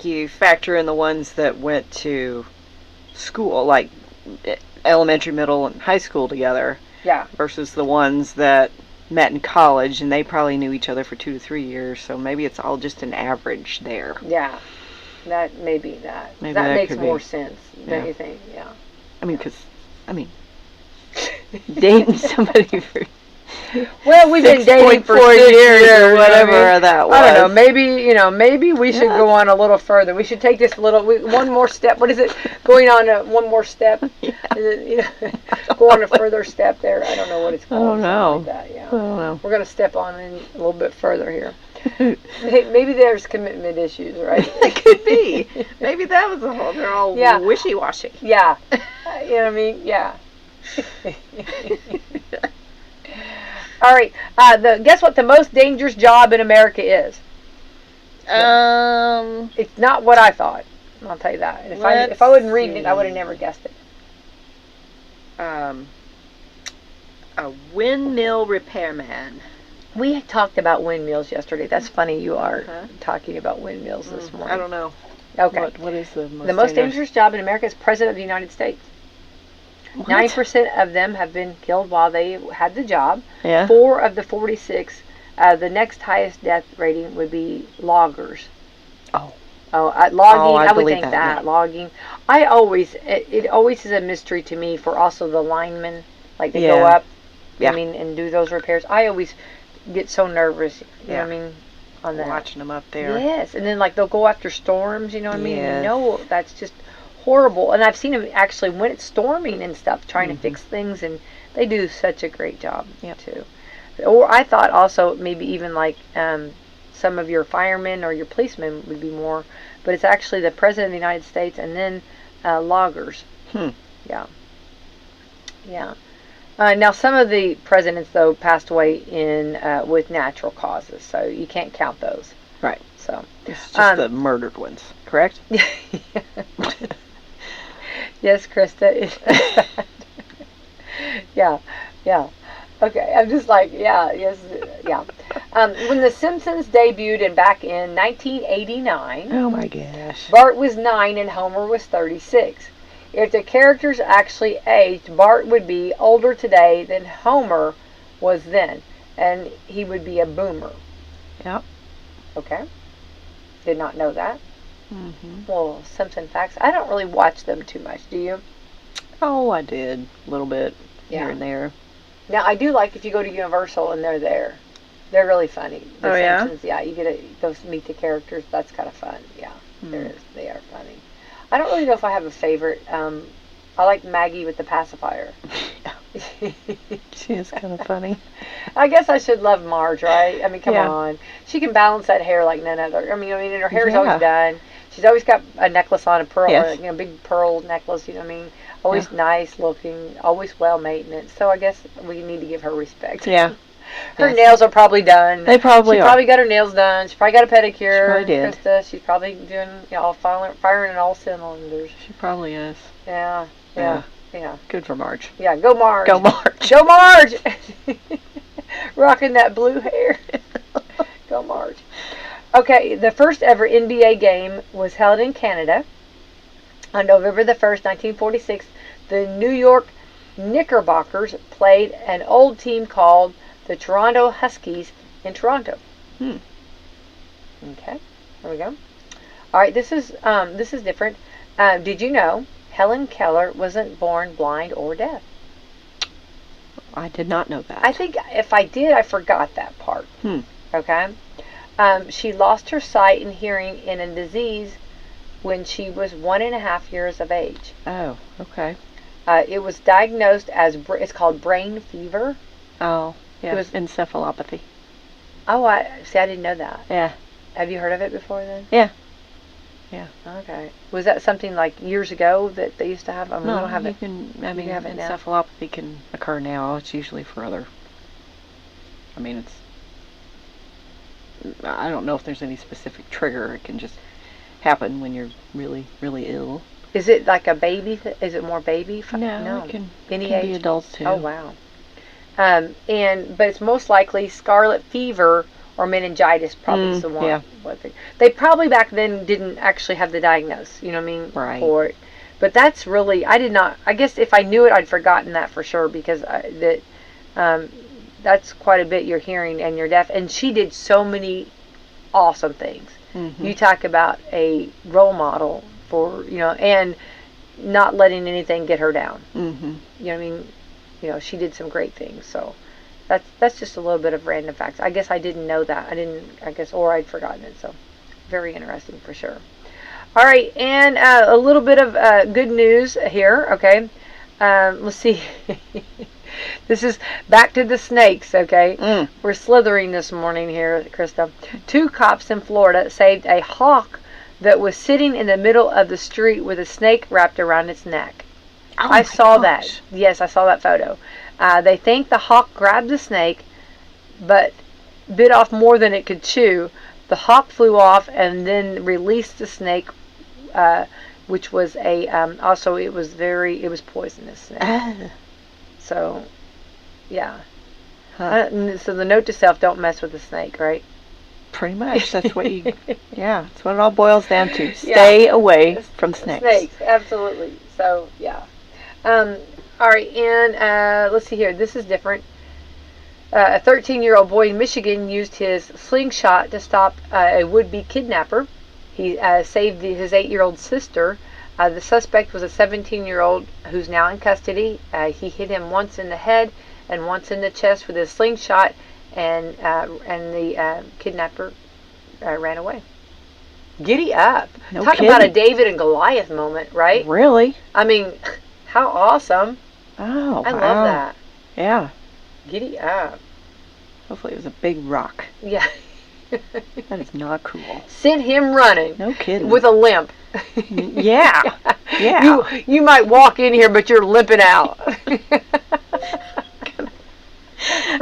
you factor in the ones that went to school, like elementary, middle, and high school together. Yeah. Versus the ones that met in college, and they probably knew each other for 2 to 3 years. So maybe it's all just an average there. Yeah. That maybe that makes more sense, don't you think? Yeah. I mean, dating somebody for we've been dating for 4 years or whatever that was. I don't know. Maybe we should go on a little further. We should take this one more step. What is it? Going on one more step? Yeah. Is it, go on a further step there. I don't know what it's called. I don't know. Like that, yeah. I don't know. We're gonna step on in a little bit further here. Maybe there's commitment issues, right? It could be. Maybe that was the whole. They're all wishy-washy. Yeah. You know what I mean? Yeah. All right. Guess what the most dangerous job in America is? It's not what I thought. I'll tell you that. And if I wasn't reading it, I would have never guessed it. A windmill repairman. We talked about windmills yesterday. That's funny. You are talking about windmills this morning. I don't know. Okay. What is the most dangerous job in America is President of the United States. 9% of them have been killed while they had the job. Yeah. 4 of the 46. The next highest death rating would be loggers. Logging. I would think that. Yeah. Logging. It always is a mystery to me for also the linemen, like they go up. Yeah. I mean, and do those repairs. I always get so nervous. You know what I mean? On that. Watching them up there. Yes, and then like they'll go after storms. You know what I mean? Yes. No, that's just horrible. And I've seen them actually when it's storming and stuff, trying to fix things, and they do such a great job too. Or I thought also maybe even like some of your firemen or your policemen would be more, but it's actually the President of the United States and then loggers. Yeah. Now some of the presidents though passed away with natural causes, so you can't count those. Right. So it's just the murdered ones, correct? Yes, Krista. Yeah. Okay, I'm just like, yes. When The Simpsons debuted back in 1989, oh my gosh, Bart was 9 and Homer was 36. If the characters actually aged, Bart would be older today than Homer was then, and he would be a boomer. Yep. Okay. Did not know that. Well, Simpson facts. I don't really watch them too much. Do you? Oh, I did a little bit here and there. Now I do like if you go to Universal and they're there. They're really funny. The Simpsons, yeah. You get to go meet the characters. That's kind of fun. Yeah, there is. They are funny. I don't really know if I have a favorite. I like Maggie with the pacifier. She is kind of funny. I guess I should love Marge, right? I mean, come on. She can balance that hair like none other. I mean, and her hair's always done. She's always got a necklace on, a pearl, big pearl necklace. You know what I mean? Always nice looking, always well maintenance. So I guess we need to give her respect. Yeah. Her nails are probably done. They probably are. She probably got her nails done. She probably got a pedicure. She probably did. Krista, she's probably doing firing in all cylinders. She probably is. Yeah. Good for Marge. Yeah, go Marge. Go Marge. Go Marge. Rocking that blue hair. Go Marge. Okay, the first ever NBA game was held in Canada on November the 1st, 1946. The New York Knickerbockers played an old team called the Toronto Huskies in Toronto. Okay, there we go. All right, this is different. Did you know Helen Keller wasn't born blind or deaf? I did not know that. I think if I did, I forgot that part. Okay. She lost her sight and hearing in a disease when she was 1.5 years of age. Oh, okay. It was diagnosed as, it's called brain fever. Oh, yeah. It was encephalopathy. Oh, I didn't know that. Yeah. Have you heard of it before then? Yeah. Yeah. Okay. Was that something like years ago that they used to have? I mean, no, we don't have you it. encephalopathy can occur now. It's usually for other. I mean, I don't know if there's any specific trigger. It can just happen when you're really, really ill. Is it like a baby? Is it more baby? No, it can age? Be adults too. Oh wow. But it's most likely scarlet fever or meningitis. Probably is the one. Yeah. They probably back then didn't actually have the diagnosis. You know what I mean? Right. For it. But that's really, I did not. I guess if I knew it, I'd forgotten that for sure because that's quite a bit you're hearing and you're deaf. And she did so many awesome things. You talk about a role model for, and not letting anything get her down. You know what I mean? She did some great things. So that's just a little bit of random facts. I guess I didn't know that. Or I'd forgotten it. So very interesting for sure. All right, and a little bit of good news here. Okay, let's see. This is back to the snakes. Okay, we're slithering this morning here, Krista. 2 cops in Florida saved a hawk that was sitting in the middle of the street with a snake wrapped around its neck. Oh, I saw that. Yes, I saw that photo. They think the hawk grabbed the snake, but bit off more than it could chew. The hawk flew off and then released the snake, which was also it was poisonous snake. So, yeah. So the note to self: don't mess with the snake, right? Pretty much. That's what that's what it all boils down to. Stay away from snakes. Snakes, absolutely. So, yeah. All right, and let's see here. This is different. A 13-year-old boy in Michigan used his slingshot to stop a would-be kidnapper. He saved his 8-year-old sister. The suspect was a 17-year-old who's now in custody. He hit him once in the head and once in the chest with his slingshot, and the kidnapper ran away. Giddy up. Talk about a David and Goliath moment, right? Really? I mean, how awesome. Oh, I love that. Yeah. Giddy up. Hopefully it was a big rock. Yeah. That is not cool. Sent him running. No kidding. With a limp. Yeah. Yeah. You might walk in here, but you're limping out.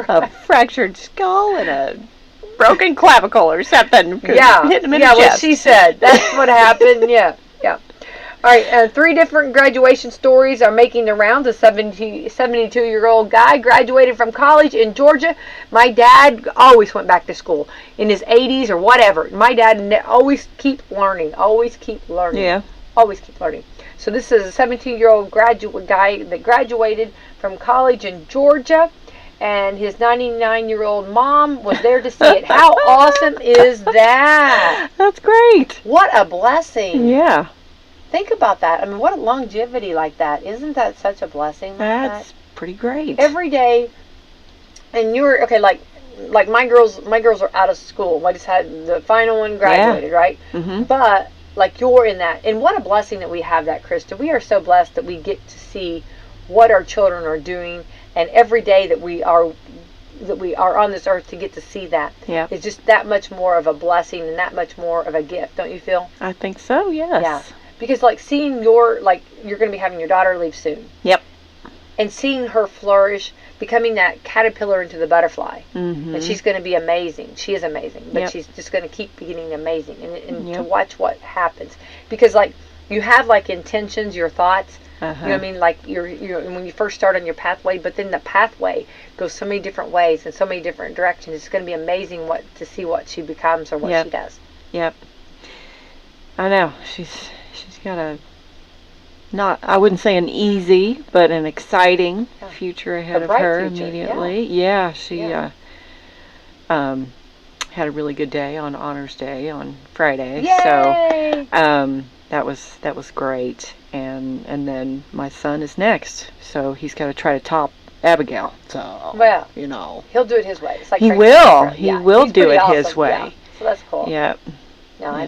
A fractured skull and a broken clavicle or something. Yeah. Hitting him in the chest. What she said. That's what happened. Yeah. All right, 3 different graduation stories are making the rounds. A 72-year-old guy graduated from college in Georgia. My dad always went back to school in his 80s or whatever. My dad always keep learning. Yeah. Always keep learning. So this is a 17-year-old guy that graduated from college in Georgia, and his 99-year-old mom was there to see it. How awesome is that? That's great. What a blessing. Yeah. Think about that. I mean, what a longevity like that. Isn't that such a blessing? That's pretty great. Every day, and you're, okay, like like my girls are out of school. I just had the final one graduated, right? Mm-hmm. But like you're in that, and what a blessing that we have that, Krista. We are so blessed that we get to see what our children are doing, and every day that we are on this earth to get to see that. Yeah. It's just that much more of a blessing and that much more of a gift, don't you feel? I think so, yes. Yeah. Because like seeing you're going to be having your daughter leave soon. Yep. And seeing her flourish, becoming that caterpillar into the butterfly. Mm-hmm. And she's going to be amazing. She is amazing. But Yep. she's just going to keep getting amazing. And Yep. to watch what happens. Because like you have like intentions, your thoughts. Uh-huh. You know what I mean? Like you're when you first start on your pathway, but then the pathway goes so many different ways and so many different directions. It's going to be amazing to see what she becomes or what Yep. she does. Yep. I know. She's got I wouldn't say an easy, but an exciting future ahead of her future, immediately. Yeah, she had a really good day on Honors Day on Friday. Yay! So that was great. And then my son is next, so he's got to try to top Abigail. So well, he'll do it his way. It's like he will do it his way. Yeah. So that's cool. Yep. No, I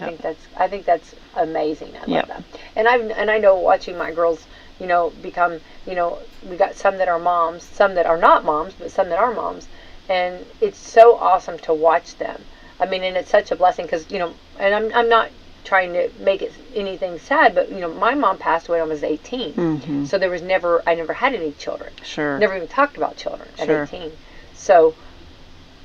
think that's amazing. I love Yep. that. And I know watching my girls, become, we got some that are moms, some that are not moms, but some that are moms, and it's so awesome to watch them. I mean, and it's such a blessing because and I'm not trying to make it anything sad, but my mom passed away when I was 18, Mm-hmm. so I never had any children. Sure. Never even talked about children at Sure. 18. So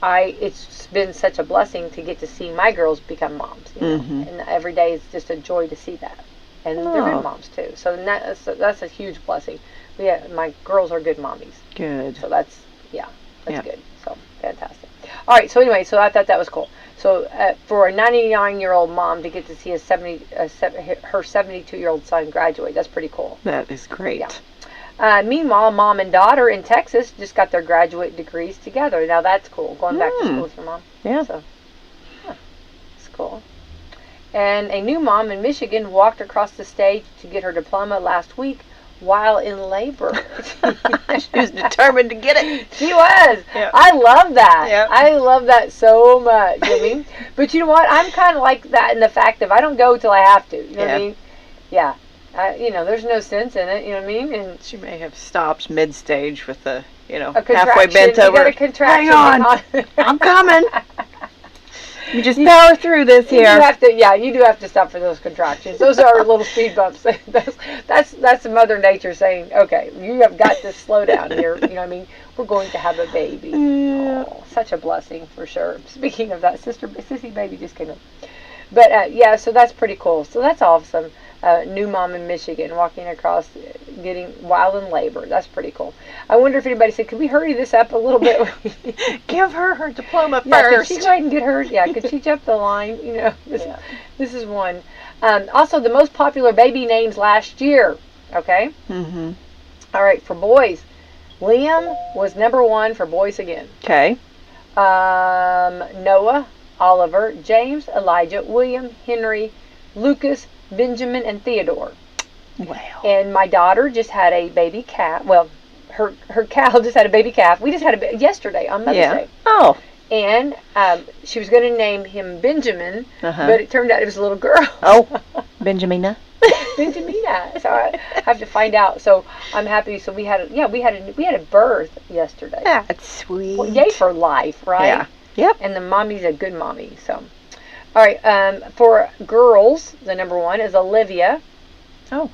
it's been such a blessing to get to see my girls become moms, Mm-hmm. and every day is just a joy to see that, and they're good moms too. So that's a huge blessing. My girls are good mommies. Good. So that's good. So fantastic. All right. So anyway, so I thought that was cool. So for a 99-year-old mom to get to see her 72-year-old son graduate, that's pretty cool. That is great. Yeah. Meanwhile, mom and daughter in Texas just got their graduate degrees together. Now that's cool. Going back to school with your mom. Yeah. So, it's cool. And a new mom in Michigan walked across the stage to get her diploma last week while in labor. She was determined to get it. She was. Yep. I love that. Yep. I love that so much. You know what I mean? But you know what? I'm kind of like that in the fact of I don't go till I have to. You know what I mean? Yeah. There's no sense in it. You know what I mean? And She may have stopped mid-stage with the, a halfway contraction. bent over. You got a contraction. Hang on. I'm coming. You just power through this here. You do have to stop for those contractions. Those are little speed bumps. That's Mother Nature saying, okay, you have got to slow down here. You know what I mean? We're going to have a baby. Yeah. Oh, such a blessing for sure. Speaking of that, Sissy baby just came up. But so that's pretty cool. So that's awesome. New mom in Michigan walking across, while in labor. That's pretty cool. I wonder if anybody said, could we hurry this up a little bit? Give her diploma Yeah, first. could she go ahead and get her? Yeah, could she jump the line? This is one. Also, the most popular baby names last year. Okay? Mm-hmm. All right, for boys. Liam was number one for boys again. Okay. Noah, Oliver, James, Elijah, William, Henry, Lucas, Benjamin, and Theodore. Wow. And my daughter just had a baby calf. Well, her cow just had a baby calf. We just had yesterday on Mother's Day. Oh. And she was going to name him Benjamin, Uh-huh. but it turned out it was a little girl. Oh, Benjamina. Benjamina. So I have to find out. So I'm happy. So we had a birth yesterday. That's sweet. Well, yay for life, right? Yeah. Yep. And the mommy's a good mommy. So, all right. For girls, the number one is Olivia. Oh.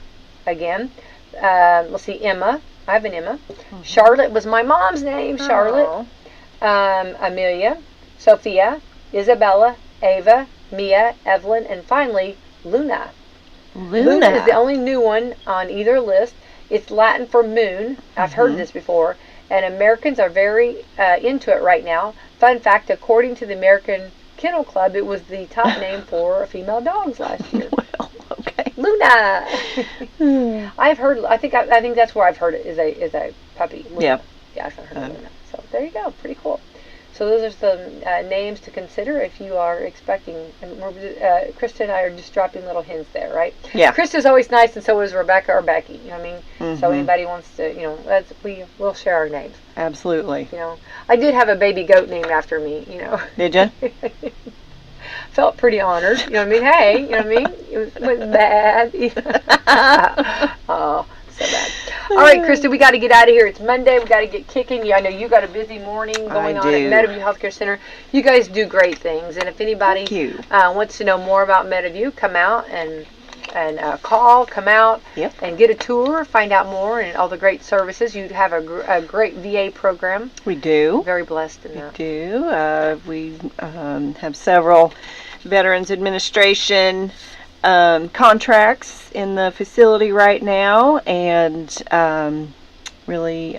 Again. Let's see. Emma. I have an Emma. Mm-hmm. Charlotte was my mom's name. Charlotte. Amelia. Sophia. Isabella. Ava. Mia. Evelyn. And finally, Luna. Luna is the only new one on either list. It's Latin for moon. I've heard this before. And Americans are very into it right now. Fun fact, according to the American Kennel Club, it was the top name for female dogs last year. Well, okay. Luna. I've heard. I think that's where I've heard it is a puppy. Luna. Yeah. Yeah, I've heard of Luna. So there you go. Pretty cool. So those are some names to consider if you are expecting. And Krista and I are just dropping little hints there, right? Yeah. Krista's always nice, and so is Rebecca or Becky. You know what I mean? Mm-hmm. So anybody wants to, we'll share our names. Absolutely. I did have a baby goat named after me. Did you? Felt pretty honored. You know what I mean? Hey, you know what I mean? It wasn't bad. Oh, so bad. All right, Krista, we got to get out of here. It's Monday. We got to get kicking. I know you got a busy morning going on at Meadowview Healthcare Center. You guys do great things, and if anybody wants to know more about Meadowview, come out and come out and get a tour, find out more, and all the great services. You have a great VA program. We do. Very blessed in that. We do. We have several Veterans Administration contracts in the facility right now, and really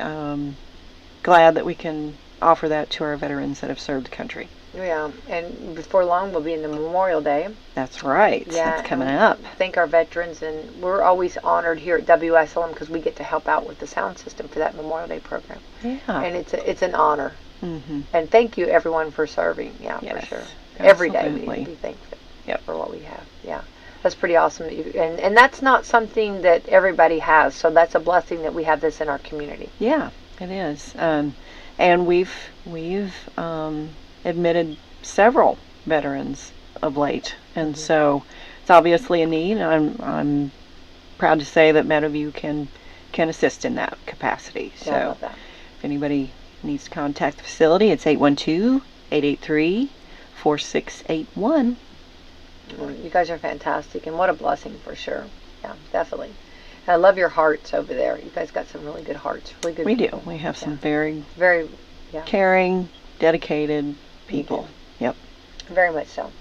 glad that we can offer that to our veterans that have served the country. Yeah, and before long we'll be in the Memorial Day. That's right. Yeah, that's coming up. Thank our veterans, and we're always honored here at Wslm because we get to help out with the sound system for that Memorial Day program. Yeah, and it's an honor. Mm-hmm. And thank you everyone for serving. Yeah, yes, for sure. Absolutely. Every day we need to be thankful for what we have. Yeah, that's pretty awesome. And that's not something that everybody has, so that's a blessing that we have this in our community. Yeah, it is. And we've admitted several veterans of late, and so it's obviously a need. I'm proud to say that Meadowview can assist in that capacity. So I love that. If anybody needs to contact the facility, it's 812-883-4681. You guys are fantastic, and what a blessing for sure. Yeah, definitely. And I love your hearts over there. You guys got some really good hearts, really good. We people. do. We have some very caring, dedicated people. Yep. Very much so.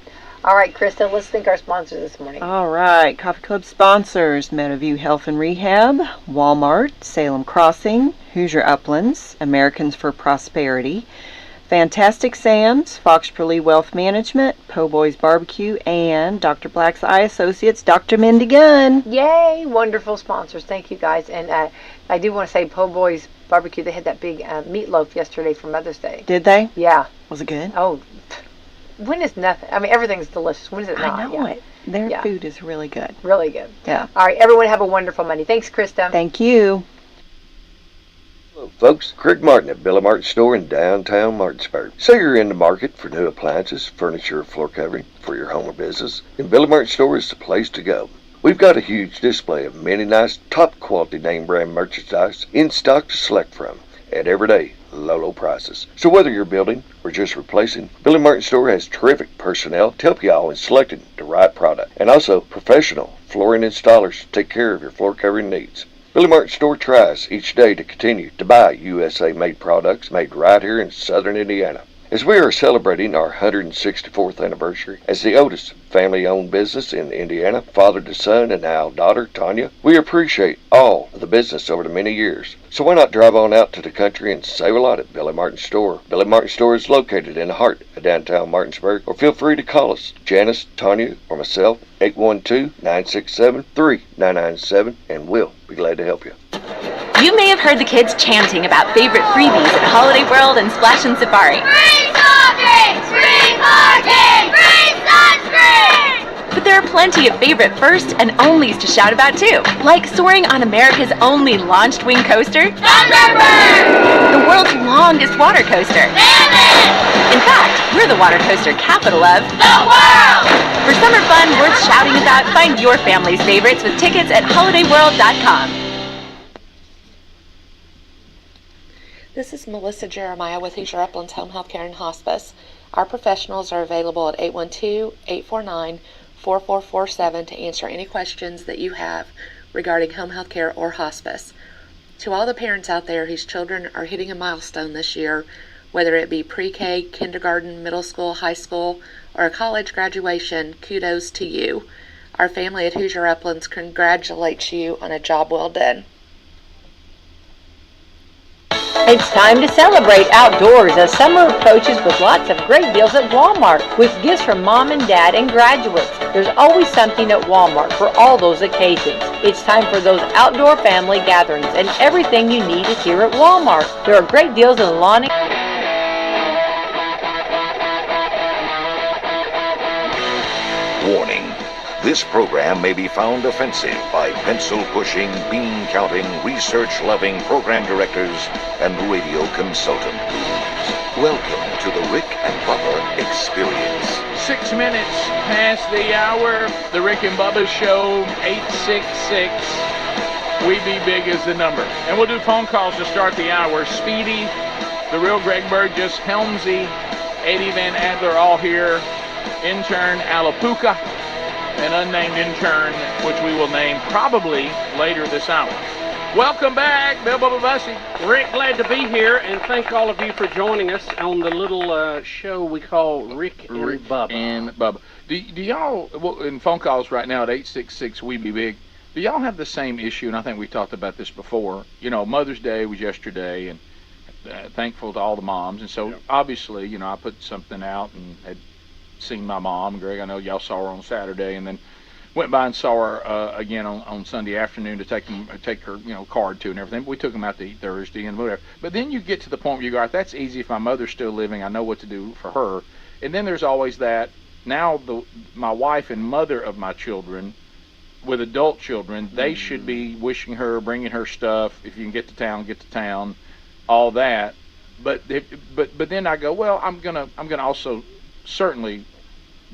All right, Krista, let's thank our sponsors this morning. All right. Coffee Club sponsors: Meadowview Health and Rehab, Walmart, Salem Crossing, Hoosier Uplands, Americans for Prosperity, Fantastic Sam's, Foxborough Wealth Management, Po' Boys Barbecue, and Dr. Black's Eye Associates, Dr. Mindy Gunn. Yay! Wonderful sponsors. Thank you, guys. And I do want to say Po' Boys Barbecue, they had that big meatloaf yesterday for Mother's Day. Did they? Yeah. Was it good? Oh, when is nothing? I mean, everything's delicious. When is it not? I know it. Their food is really good. Really good. Yeah. All right, everyone have a wonderful Monday. Thanks, Krista. Thank you. Hello, folks. Craig Martin at Billy Martin Store in downtown Martinsburg. Say you're in the market for new appliances, furniture, or floor covering for your home or business, then Billy Martin Store is the place to go. We've got a huge display of many nice, top-quality name brand merchandise in stock to select from at everyday low prices. So whether you're building or just replacing, Billy Martin Store has terrific personnel to help you all in selecting the right product, and also professional flooring installers to take care of your floor covering needs. Billy Martin Store tries each day to continue to buy USA-made products made right here in southern Indiana. As we are celebrating our 164th anniversary as the oldest family-owned business in Indiana, father to son and now daughter, Tanya, we appreciate all of the business over the many years. So why not drive on out to the country and save a lot at Billy Martin Store? Billy Martin Store is located in the heart of downtown Martinsburg, or feel free to call us, Janice, Tanya, or myself, 812-967-3997, and we'll be glad to help you. You may have heard the kids chanting about favorite freebies at Holiday World and Splash and Safari. Free soft drinks! Free parking! Free sunscreen! But there are plenty of favorite first and onlys to shout about too, like soaring on America's only launched wing coaster, Thunderbird! the world's longest water coaster. Mammoth! In fact, we're the water coaster capital of the world! For summer fun worth shouting about, find your family's favorites with tickets at holidayworld.com. This is Melissa Jeremiah with Hoosier Uplands Home Healthcare and Hospice. Our professionals are available at 812-849-4447 to answer any questions that you have regarding home health care or hospice. To all the parents out there whose children are hitting a milestone this year, whether it be pre-K, kindergarten, middle school, high school, or a college graduation, kudos to you. Our family at Hoosier Uplands congratulates you on a job well done. It's time to celebrate outdoors as summer approaches with lots of great deals at Walmart with gifts from mom and dad and graduates. There's always something at Walmart for all those occasions. It's time for those outdoor family gatherings, and everything you need is here at Walmart. There are great deals in lawn Warning. This program may be found offensive by pencil-pushing, bean-counting, research-loving program directors and radio consultant gurus. Welcome to the Rick and Bubba Experience. 6 minutes past the hour. The Rick and Bubba Show, 866. We Be Big is the number. And we'll do phone calls to start the hour. Speedy, the real Greg Burgess, Helmsy, Eddie Van Adler, all here. Intern Alapuca, an unnamed intern, which we will name probably later this hour. Welcome back, Bill Bubba Bussy. Rick, glad to be here, and thank all of you for joining us on the little show we call Rick and Bubba. And Bubba. Do y'all, well, in phone calls right now at 866 We Be Big, do y'all have the same issue? And I think we talked about this before. You know, Mother's Day was yesterday, and thankful to all the moms. And so, obviously, you know, I put something out and had seen my mom, Greg. I know y'all saw her on Saturday, and then went by and saw her again on Sunday afternoon to take her, you know, card to and everything. But we took them out to eat Thursday and whatever. But then you get to the point where you go, that's easy. If my mother's still living, I know what to do for her. And then there's always that. Now my wife and mother of my children, with adult children, they should be wishing her, bringing her stuff. If you can get to town, all that. But then I go, well, I'm gonna also certainly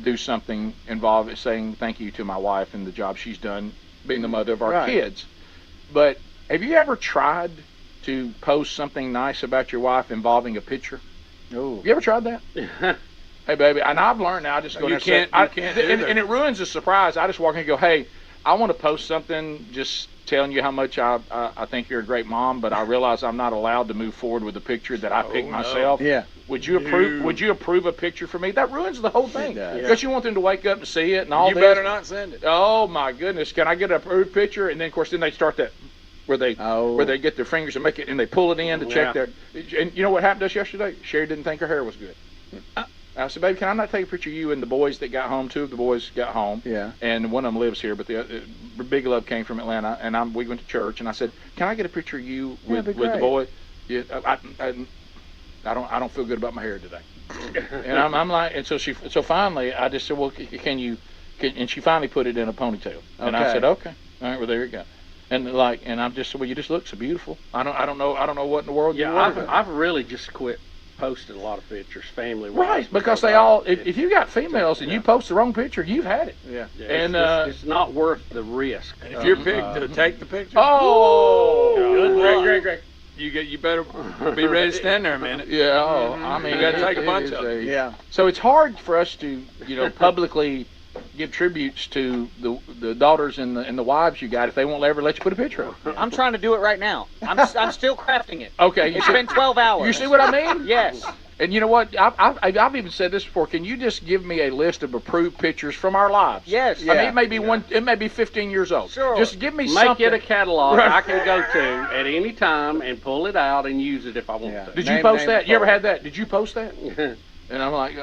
do something involved saying thank you to my wife and the job she's done being the mother of our kids. But have you ever tried to post something nice about your wife involving a picture? Oh. You ever tried that? Hey, baby, and I've learned now, I just go in there and it ruins the surprise. I just walk in and go, hey, I want to post something just telling you how much I think you're a great mom, but I realize I'm not allowed to move forward with a picture that I picked myself. Yeah. Would you approve? Would you approve a picture for me? That ruins the whole thing because you want them to wake up and see it and all. You better not send it. Oh my goodness! Can I get an approved picture? And then of course then they start that where they get their fingers and make it and they pull it in to check their. And you know what happened to us yesterday? Sherry didn't think her hair was good. I said, baby, can I not take a picture of you and the boys that got home? 2 of the boys got home. Yeah. And one of them lives here, but the Big Love came from Atlanta, and we went to church, and I said, can I get a picture of you with the boy? Yeah, I don't feel good about my hair today. And I'm like, and so finally I just said, well, and she finally put it in a ponytail. And I said, okay, all right, well there you go. And I'm just, well, you just look so beautiful. I don't know what in the world you want. I've really just quit posted a lot of pictures, family-wise. Right, because they all, if you got females and you post the wrong picture, you've had it. Yeah. And it's not worth the risk. And if you're picked to take the picture. Oh, good, Greg. You better be ready to stand there a minute. Yeah. Oh, I mean, you got to take a bunch of them. Yeah. So it's hard for us to, publicly give tributes to the daughters and the wives you got if they won't ever let you put a picture up. I'm trying to do it right now. I'm still crafting it. Okay. It's been 12 hours. You see what I mean? Yes. And you know what? I've even said this before. Can you just give me a list of approved pictures from our lives? Yes. I mean, it may be 15 years old. Sure. Just give me something. Make it a catalog I can go to at any time and pull it out and use it if I want to. Did you post that? You ever had that? Did you post that? And I'm like,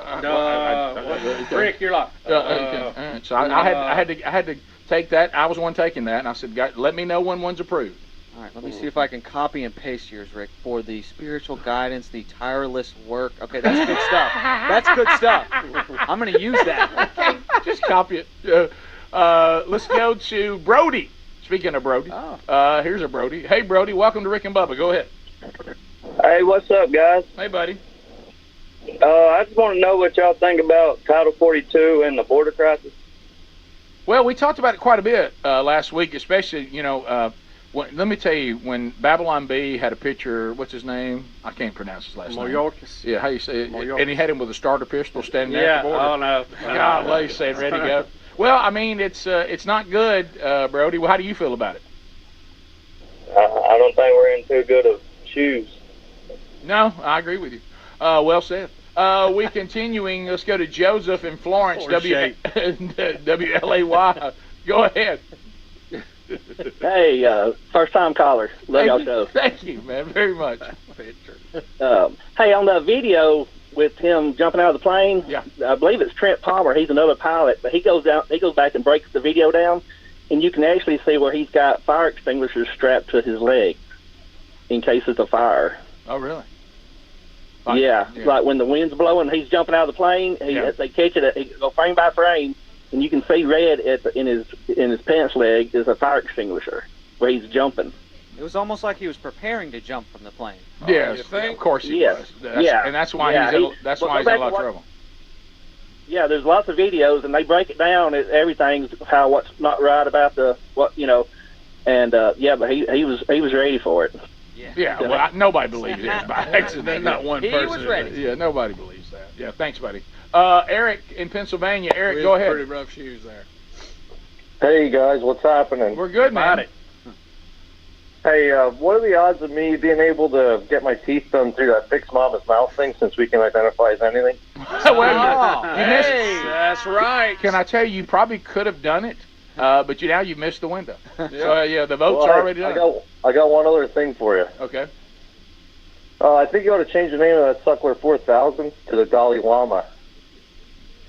Rick, you're like. Right. So I had to take that. I was the one taking that, and I said, let me know when one's approved. All right, let me see if I can copy and paste yours, Rick, for the spiritual guidance, the tireless work. Okay, that's good stuff. That's good stuff. I'm going to use that. Okay, just copy it. Let's go to Brody. Speaking of Brody, here's a Brody. Hey, Brody, welcome to Rick and Bubba. Go ahead. Hey, what's up, guys? Hey, buddy. I just want to know what y'all think about Title 42 and the border crisis. Well, we talked about it quite a bit last week, especially, let me tell you, when Babylon B had a picture, what's his name? I can't pronounce his last name. Mayorkas. Yeah, how you say it? And he had him with a starter pistol standing there at the border. Oh, no. Golly, saying ready to go. Well, I mean, it's not good, Brody. Well, how do you feel about it? I don't think we're in too good of shoes. No, I agree with you. Well said. We continuing. Let's go to Joseph in Florence. WLAY. Go ahead. Hey, first time caller. Love y'all show. Thank you, man, very much. Hey, on the video with him jumping out of the plane, I believe it's Trent Palmer. He's another pilot, but he goes back and breaks the video down, and you can actually see where he's got fire extinguishers strapped to his leg in case it's a fire. Oh, really? Like when the wind's blowing, he's jumping out of the plane. They catch it. He go frame by frame, and you can see red in his pants leg is a fire extinguisher where he's jumping. It was almost like he was preparing to jump from the plane. Yes, of course he was. And that's why he's in a lot of trouble. Yeah, there's lots of videos, and they break it down. Everything's what's not right about but he was ready for it. Yeah. Well, nobody believes it by accident. Not one person. He was ready. Yeah, nobody believes that. Yeah, thanks, buddy. Eric in Pennsylvania. Eric, go ahead. Pretty rough shoes there. Hey guys, what's happening? We're good, man. Hey, what are the odds of me being able to get my teeth done through that fixed mama's mouth thing, since we can identify as anything? You missed it. That's right. Can I tell you probably could have done it, but now you missed the window. So, the votes are already done. I got one other thing for you. Okay. I think you ought to change the name of that suckler 4000 to the Dalai Lama.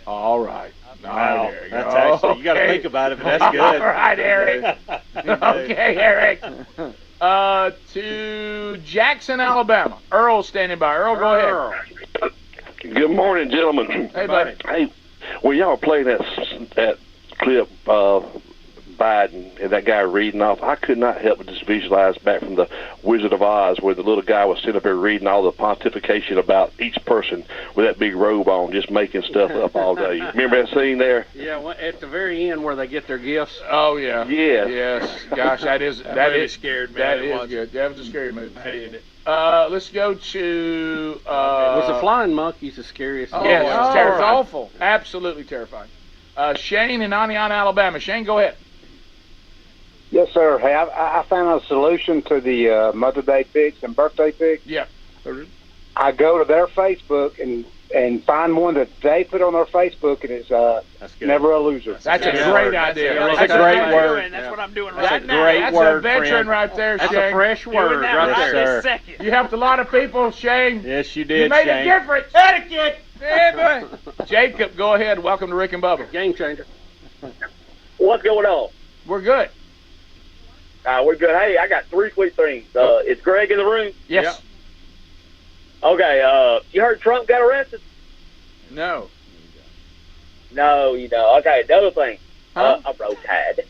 All right. Wow, that's actually, you got to think about it, but that's good. All right, Eric. Okay, Eric. To Jackson, Alabama. Earl standing by. Earl, go ahead. Good morning, gentlemen. Hey, buddy. Hey, when y'all playing that clip of Biden and that guy reading off, I could not help but just visualize back from the Wizard of Oz, where the little guy was sitting up there reading all the pontification about each person with that big robe on, just making stuff up all day. Remember that scene there? Yeah, at the very end where they get their gifts. Oh yeah. Yeah. Yes. Gosh, that is scared me. That is good. That was a scary movie. Let's go to. Was the flying monkeys the scariest? Yes, it's terrifying. It's awful. Absolutely terrifying. Shane in Anion, Alabama. Shane, go ahead. Yes, sir. Hey, I found a solution to the Mother Day pics and birthday pics. Yeah. I go to their Facebook and find one that they put on their Facebook, and it's never a loser. That's a great idea. That's a great word. That's what I'm doing right now. Great word, That's a veteran friend. right there, Shane. That's a fresh word right there. Second. You helped a lot of people, Shane. Yes, you did, You made Shane. a difference. Etiquette. Hey, boy. Jacob, go ahead. Welcome to Rick and Bubba. Game changer. What's going on? We're good. We're good. Hey, I got 3 quick things. Is Greg in the room? Yes. Okay, you heard Trump got arrested? No. No, you know. Okay, the other thing. Huh? A road tide.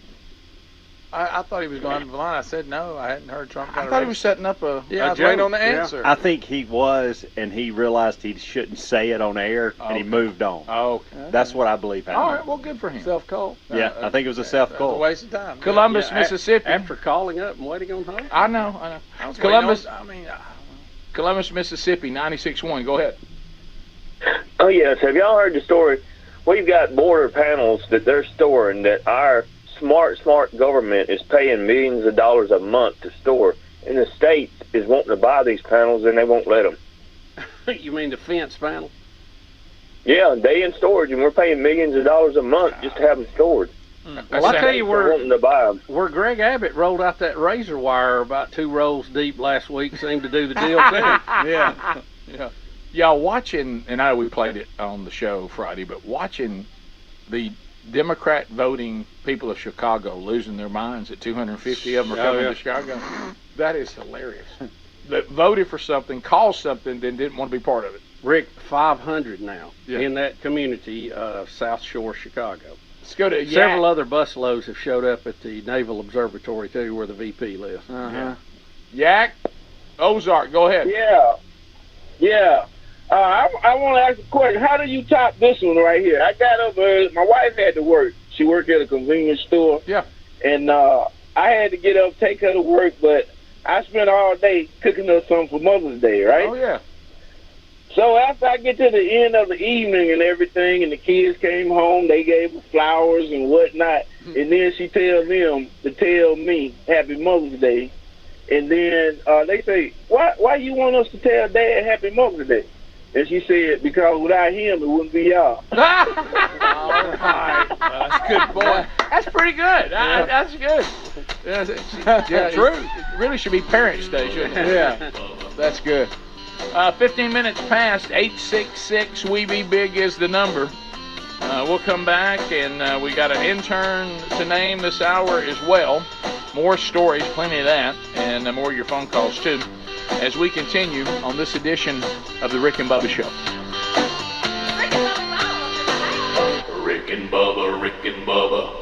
I thought he was going to the line. I said no. I hadn't heard Trump got I thought he was setting up a. Yeah, I was waiting on the answer. I think he was, and he realized he shouldn't say it on air, and he moved on. Oh, okay. That's what I believe happened. All right, well, good for him. Self-call. Yeah, I think it was a self-call. A waste of time. Columbus, Mississippi. After calling up and waiting on her? I know. Columbus, Columbus, Mississippi, 96.1. Go ahead. Oh, yes. Have y'all heard the story? We've got border panels that they're storing that our smart government is paying millions of dollars a month to store. And the state is wanting to buy these panels, and they won't let them. You mean the fence panel? Yeah, they in storage, and we're paying millions of dollars a month just to have them stored. Well, I tell you wanting to buy them. where Greg Abbott rolled out that razor wire about 2 rows deep last week seemed to do the deal too. Yeah. Y'all watching, and I know we played it on the show Friday, but watching the Democrat voting people of Chicago losing their minds at 250 of them are coming to Chicago. That is hilarious. That voted for something, called something, then didn't want to be part of it. Rick, 500 now in that community of South Shore, Chicago. Let's go to Several other busloads have showed up at the Naval Observatory too, where the VP lives. Yak, Ozark, go ahead. Yeah. I want to ask a question. How do you top this one right here? I got up. My wife had to work. She worked at a convenience store. Yeah. And I had to get up, take her to work, but I spent all day cooking up something for Mother's Day, right? Oh yeah. So after I get to the end of the evening and everything, and the kids came home, they gave her flowers and whatnot, and then she tells them to tell me Happy Mother's Day, and then they say, why you want us to tell Dad Happy Mother's Day? And she said, because without him, it wouldn't be y'all. All right. That's good, boy. That's pretty good. That's good. Yeah, true. It really should be Parents' Day, shouldn't it? Yeah. That's good. 15 minutes past, 866 We Be Big is the number. We'll come back, and we got an intern to name this hour as well. More stories, plenty of that, and more of your phone calls, too, as we continue on this edition of the Rick and Bubba Show. Rick and Bubba, Rick and Bubba.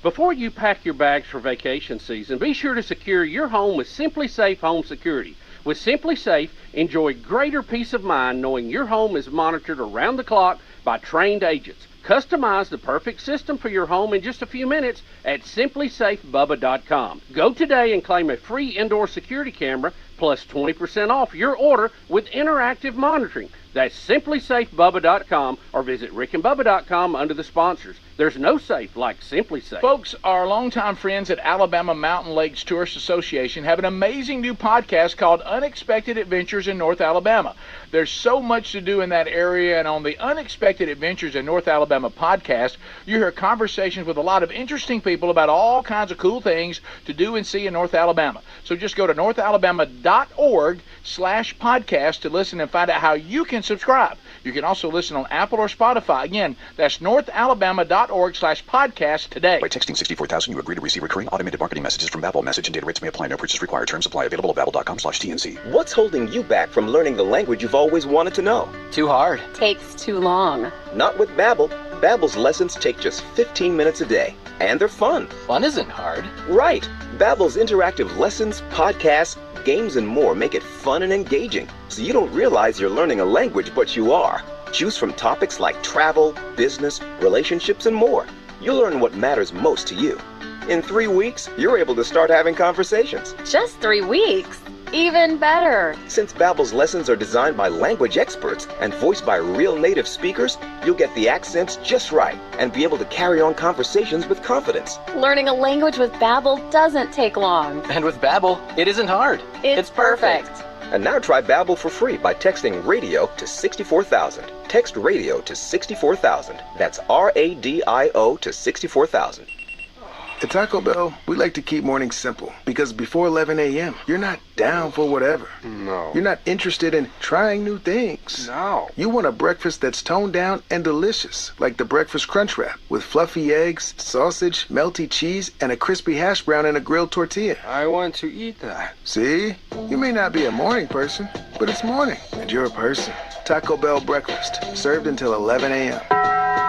Before you pack your bags for vacation season, be sure to secure your home with Simply Safe Home Security. With Simply Safe, enjoy greater peace of mind knowing your home is monitored around the clock by trained agents. Customize the perfect system for your home in just a few minutes at simplysafebubba.com. Go today and claim a free indoor security camera plus 20% off your order with interactive monitoring. That's simplysafebubba.com or visit rickandbubba.com under the sponsors. There's no safe like Simply Safe. Folks, our longtime friends at Alabama Mountain Lakes Tourist Association have an amazing new podcast called Unexpected Adventures in North Alabama. There's so much to do in that area, and on the Unexpected Adventures in North Alabama podcast, you hear conversations with a lot of interesting people about all kinds of cool things to do and see in North Alabama. So just go to northalabama.org/podcast to listen and find out how you can subscribe. You can also listen on Apple or Spotify. Again, that's northalabama.org/podcast today. By texting 64,000, you agree to receive recurring automated marketing messages from Babbel. Message and data rates may apply. No purchase required. Terms apply. Available at babbel.com/TNC. What's holding you back from learning the language you've always wanted to know? Too hard. Takes too long. Not with Babbel. Babbel's lessons take just 15 minutes a day. And they're fun. Fun isn't hard. Right. Babbel's interactive lessons, podcasts, games, and more make it fun and engaging, so you don't realize you're learning a language, but you are. Choose from topics like travel, business, relationships, and more. You'll learn what matters most to you. In 3 weeks, you're able to start having conversations. Just 3 weeks? Even better. Since Babbel's lessons are designed by language experts and voiced by real native speakers, you'll get the accents just right and be able to carry on conversations with confidence. Learning a language with Babbel doesn't take long. And with Babbel, it isn't hard. It's perfect. And now try Babbel for free by texting radio to 64,000. Text radio to 64,000. That's RADIO to 64,000. At Taco Bell, we like to keep mornings simple because before 11 a.m., you're not down for whatever. No. You're not interested in trying new things. No. You want a breakfast that's toned down and delicious, like the Breakfast Crunch Wrap with fluffy eggs, sausage, melty cheese, and a crispy hash brown and a grilled tortilla. I want to eat that. See? You may not be a morning person, but it's morning, and you're a person. Taco Bell breakfast, served until 11 a.m.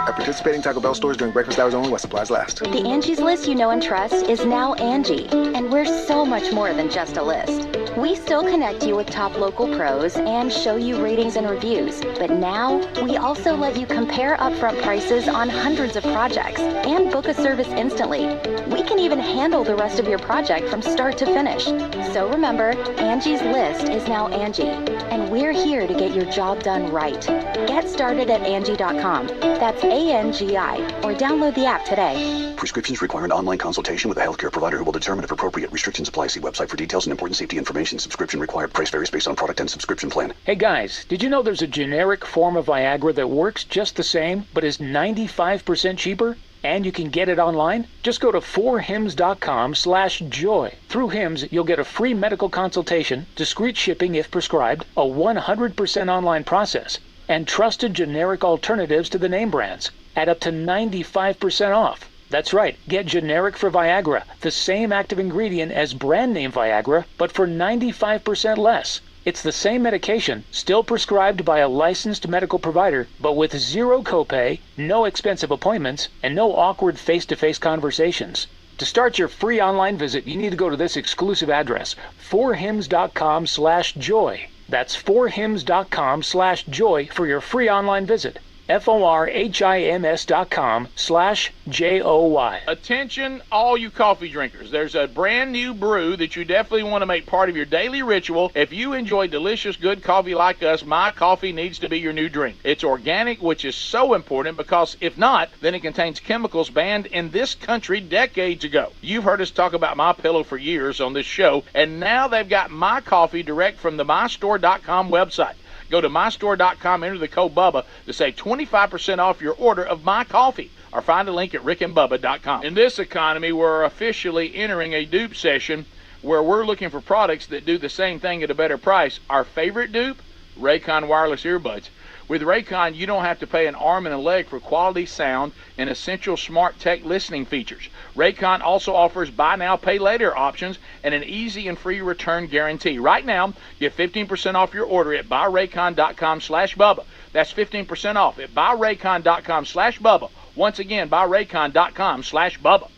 At participating Taco Bell stores during breakfast hours only while supplies last. The Angie's List you know and trust is now Angie, and we're so much more than just a list. We still connect you with top local pros and show you ratings and reviews, but now we also let you compare upfront prices on hundreds of projects and book a service instantly. We can even handle the rest of your project from start to finish. So remember, Angie's List is now Angie, and we're here to get your job done right. Get started at Angie.com. That's ANGI, or download the app today. Prescriptions require an online consultation with a healthcare provider who will determine if appropriate. Restrictions apply. See website for details and important safety information. Subscription required. Price varies based on product and subscription plan. Hey guys, did you know there's a generic form of Viagra that works just the same, but is 95% cheaper? And you can get it online? Just go to 4hims.com/joy. Through Hims, you'll get a free medical consultation, discreet shipping if prescribed, a 100% online process, and trusted generic alternatives to the name brands at up to 95% off. That's right, get generic for Viagra, the same active ingredient as brand name Viagra, but for 95% less. It's the same medication, still prescribed by a licensed medical provider, but with zero copay, no expensive appointments, and no awkward face-to-face conversations. To start your free online visit, you need to go to this exclusive address, 4hims.com/joy. That's 4hims.com/joy for your free online visit. FORHIMS.com/JOY. Attention, all you coffee drinkers. There's a brand new brew that you definitely want to make part of your daily ritual. If you enjoy delicious, good coffee like us, My Coffee needs to be your new drink. It's organic, which is so important because if not, then it contains chemicals banned in this country decades ago. You've heard us talk about My Pillow for years on this show, and now they've got My Coffee direct from the mystore.com website. Go to mystore.com, enter the code BUBBA to save 25% off your order of My Coffee, or find a link at rickandbubba.com. In this economy, we're officially entering a dupe session where we're looking for products that do the same thing at a better price. Our favorite dupe? Raycon wireless earbuds. With Raycon, you don't have to pay an arm and a leg for quality sound and essential smart tech listening features. Raycon also offers buy now, pay later options and an easy and free return guarantee. Right now, get 15% off your order at buyraycon.com/Bubba. That's 15% off at buyraycon.com/Bubba. Once again, buyraycon.com/Bubba.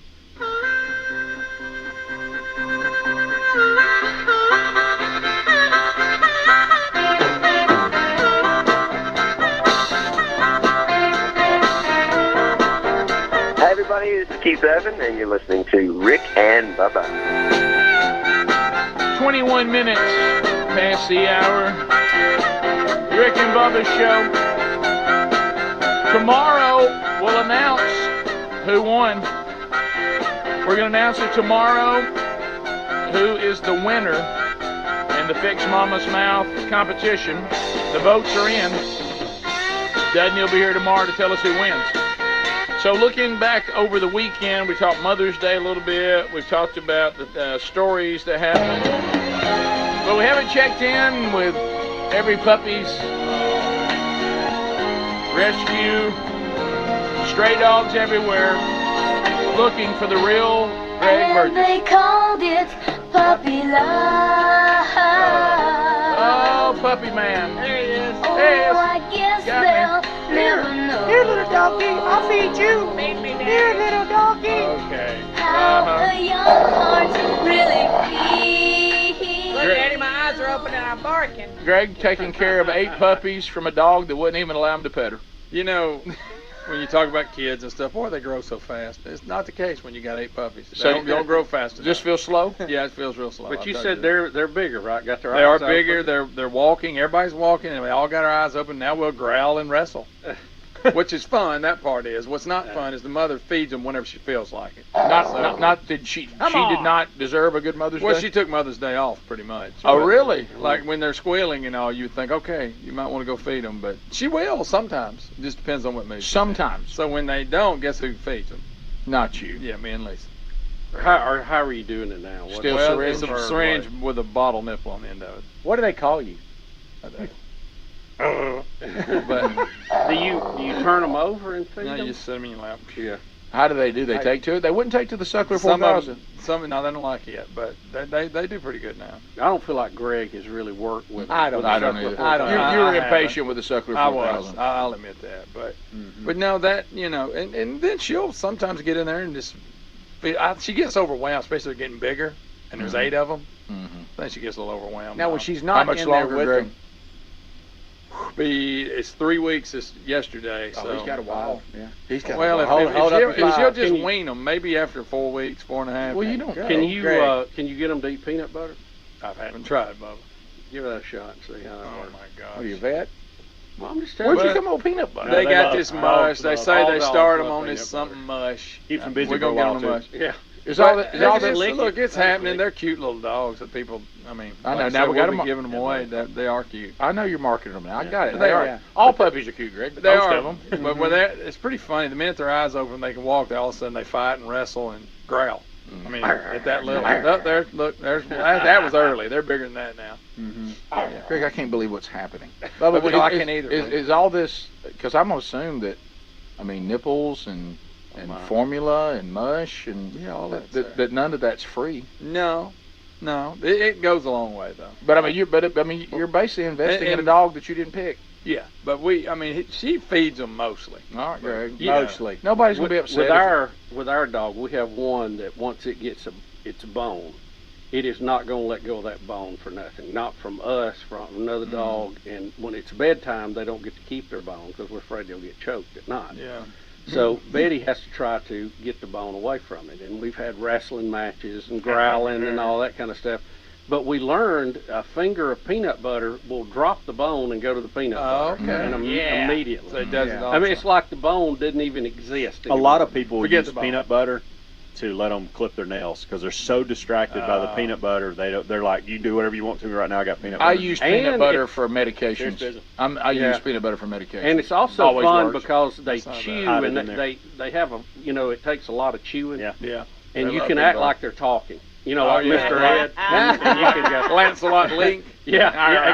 Hi, everybody. This is Keith Evan, and you're listening to Rick and Bubba. 21 minutes past the hour. Rick and Bubba's show. Tomorrow we'll announce who won. We're going to announce it tomorrow who is the winner in the Fix Mama's Mouth competition. The votes are in. Dudney will be here tomorrow to tell us who wins. So looking back over the weekend, we talked Mother's Day a little bit. We've talked about the stories that happened. But we haven't checked in with every puppy's rescue. Stray dogs everywhere looking for the real Greg Burgess. They called it puppy love. Oh, puppy man. There he is. Oh, There he is. I guess they'll never know. Here, little doggy, I'll feed you. Feed me, here, little doggy. Okay. How a young heart really feels. Look, Daddy, my eyes are open and I'm barking. Greg taking care of 8 puppies from a dog that wouldn't even allow him to pet her. You know, when you talk about kids and stuff, boy, they grow so fast. It's not the case when you got 8 puppies. So They don't grow fast enough. Just feel slow? Yeah, it feels real slow. But I'll you tell said they're bigger, right? Got their They are eyes open. bigger. They're walking. Everybody's walking, and we all got our eyes open. Now we'll growl and wrestle, which is fun. That part is. What's not fun is the mother feeds them whenever she feels like it. Not did she? Come she did on. not deserve a good Mother's Well, Day. she took Mother's Day off pretty much. Oh, But, really? Like when they're squealing and all, you think, okay, you might want to go feed them, but she will sometimes. It just depends on what mood. she's in. Sometimes. So when they don't, guess who feeds them? Not you. Yeah, me and Lisa. How are you doing it now? What- Still Well, syringe it's a or syringe what? with a bottle nipple on the end of it. What do they call you? But do you turn them over and feed no, them? you just set them in your lap. Yeah. How do they do? They take to it? They wouldn't take to the Suckler Some 4000. of them, no, they don't like it yet, but they do pretty good now. I don't feel like Greg has really worked with. I don't with I the don't Suckler either. 4000. You were I impatient haven't. with the Suckler I 4000. was. I'll admit that, but no, that and then she'll sometimes get in there and just. She gets overwhelmed, especially if they're getting bigger, and there's 8 of them. Then she gets a little overwhelmed. Now, when she's How not much in longer, there with Greg? them, It's 3 weeks. Yesterday. Oh, So he's got a while. Yeah, he's got Well, a if, while. if she'll just Can you- wean them, maybe after 4 weeks, 4.5. Well, you don't. Can you Greg. can you get them to eat peanut butter? I haven't tried, Bubba. Give that a shot and see how that Oh works. my gosh. What are you, vet? Well, I'm just telling Where'd you you. come up with peanut butter? They they got love- this all mush. They dogs- say all they dogs start love them on peanut this butter. something mush. Keeps them busy We're for a gonna get while, them the mush. too. Yeah. Is all But that? Is all it's- that? look, it's happening. They're cute little dogs that people. I mean, I know, like now said, we got we'll them- be giving them away. They are cute. I know you're marketing them now. I got it. Yeah. They are. Yeah. All puppies are cute, Greg. They Most are. of them. But when it's pretty funny. The minute their eyes open, they can walk. They all of a sudden they fight and wrestle and growl. I mean, at that little. Oh, there, look, that was early. They're bigger than that now. Greg, I can't believe what's happening. But Is- I can't either. Is all this? Because I'm gonna assume that, I mean, nipples and formula and mush and all that's that none of that's free. No, it goes a long way though. But I mean, you're basically investing in a And- dog that you didn't pick. Yeah, but she feeds them mostly. All right, Greg. Yeah. Mostly. Nobody's gonna be upset. With our dog, we have one that once it gets its bone, it is not going to let go of that bone for nothing. Not from us, from another dog. And when it's bedtime, they don't get to keep their bone because we're afraid they'll get choked at night. Yeah. So Betty has to try to get the bone away from it. And we've had wrestling matches and growling and all that kind of stuff. But we learned a finger of peanut butter will drop the bone and go to the peanut butter. okay. And immediately. So it does it all. I mean, it's like the bone didn't even exist a anymore. lot of people Forget use the bone. peanut butter to let them clip their nails because they're so distracted by the peanut butter. They're like, you do whatever you want to me right now. I got peanut butter. I use peanut And butter it- for medications. I use peanut butter for medications. And it's also Always fun works. because they That's not chew bad. and Hide it in they have a, it takes a lot of chewing. Yeah. And They you love can peanut act butter. like they're talking. Oh, Like yeah. Mr. Ed. And you can go, Lancelot Link. yeah,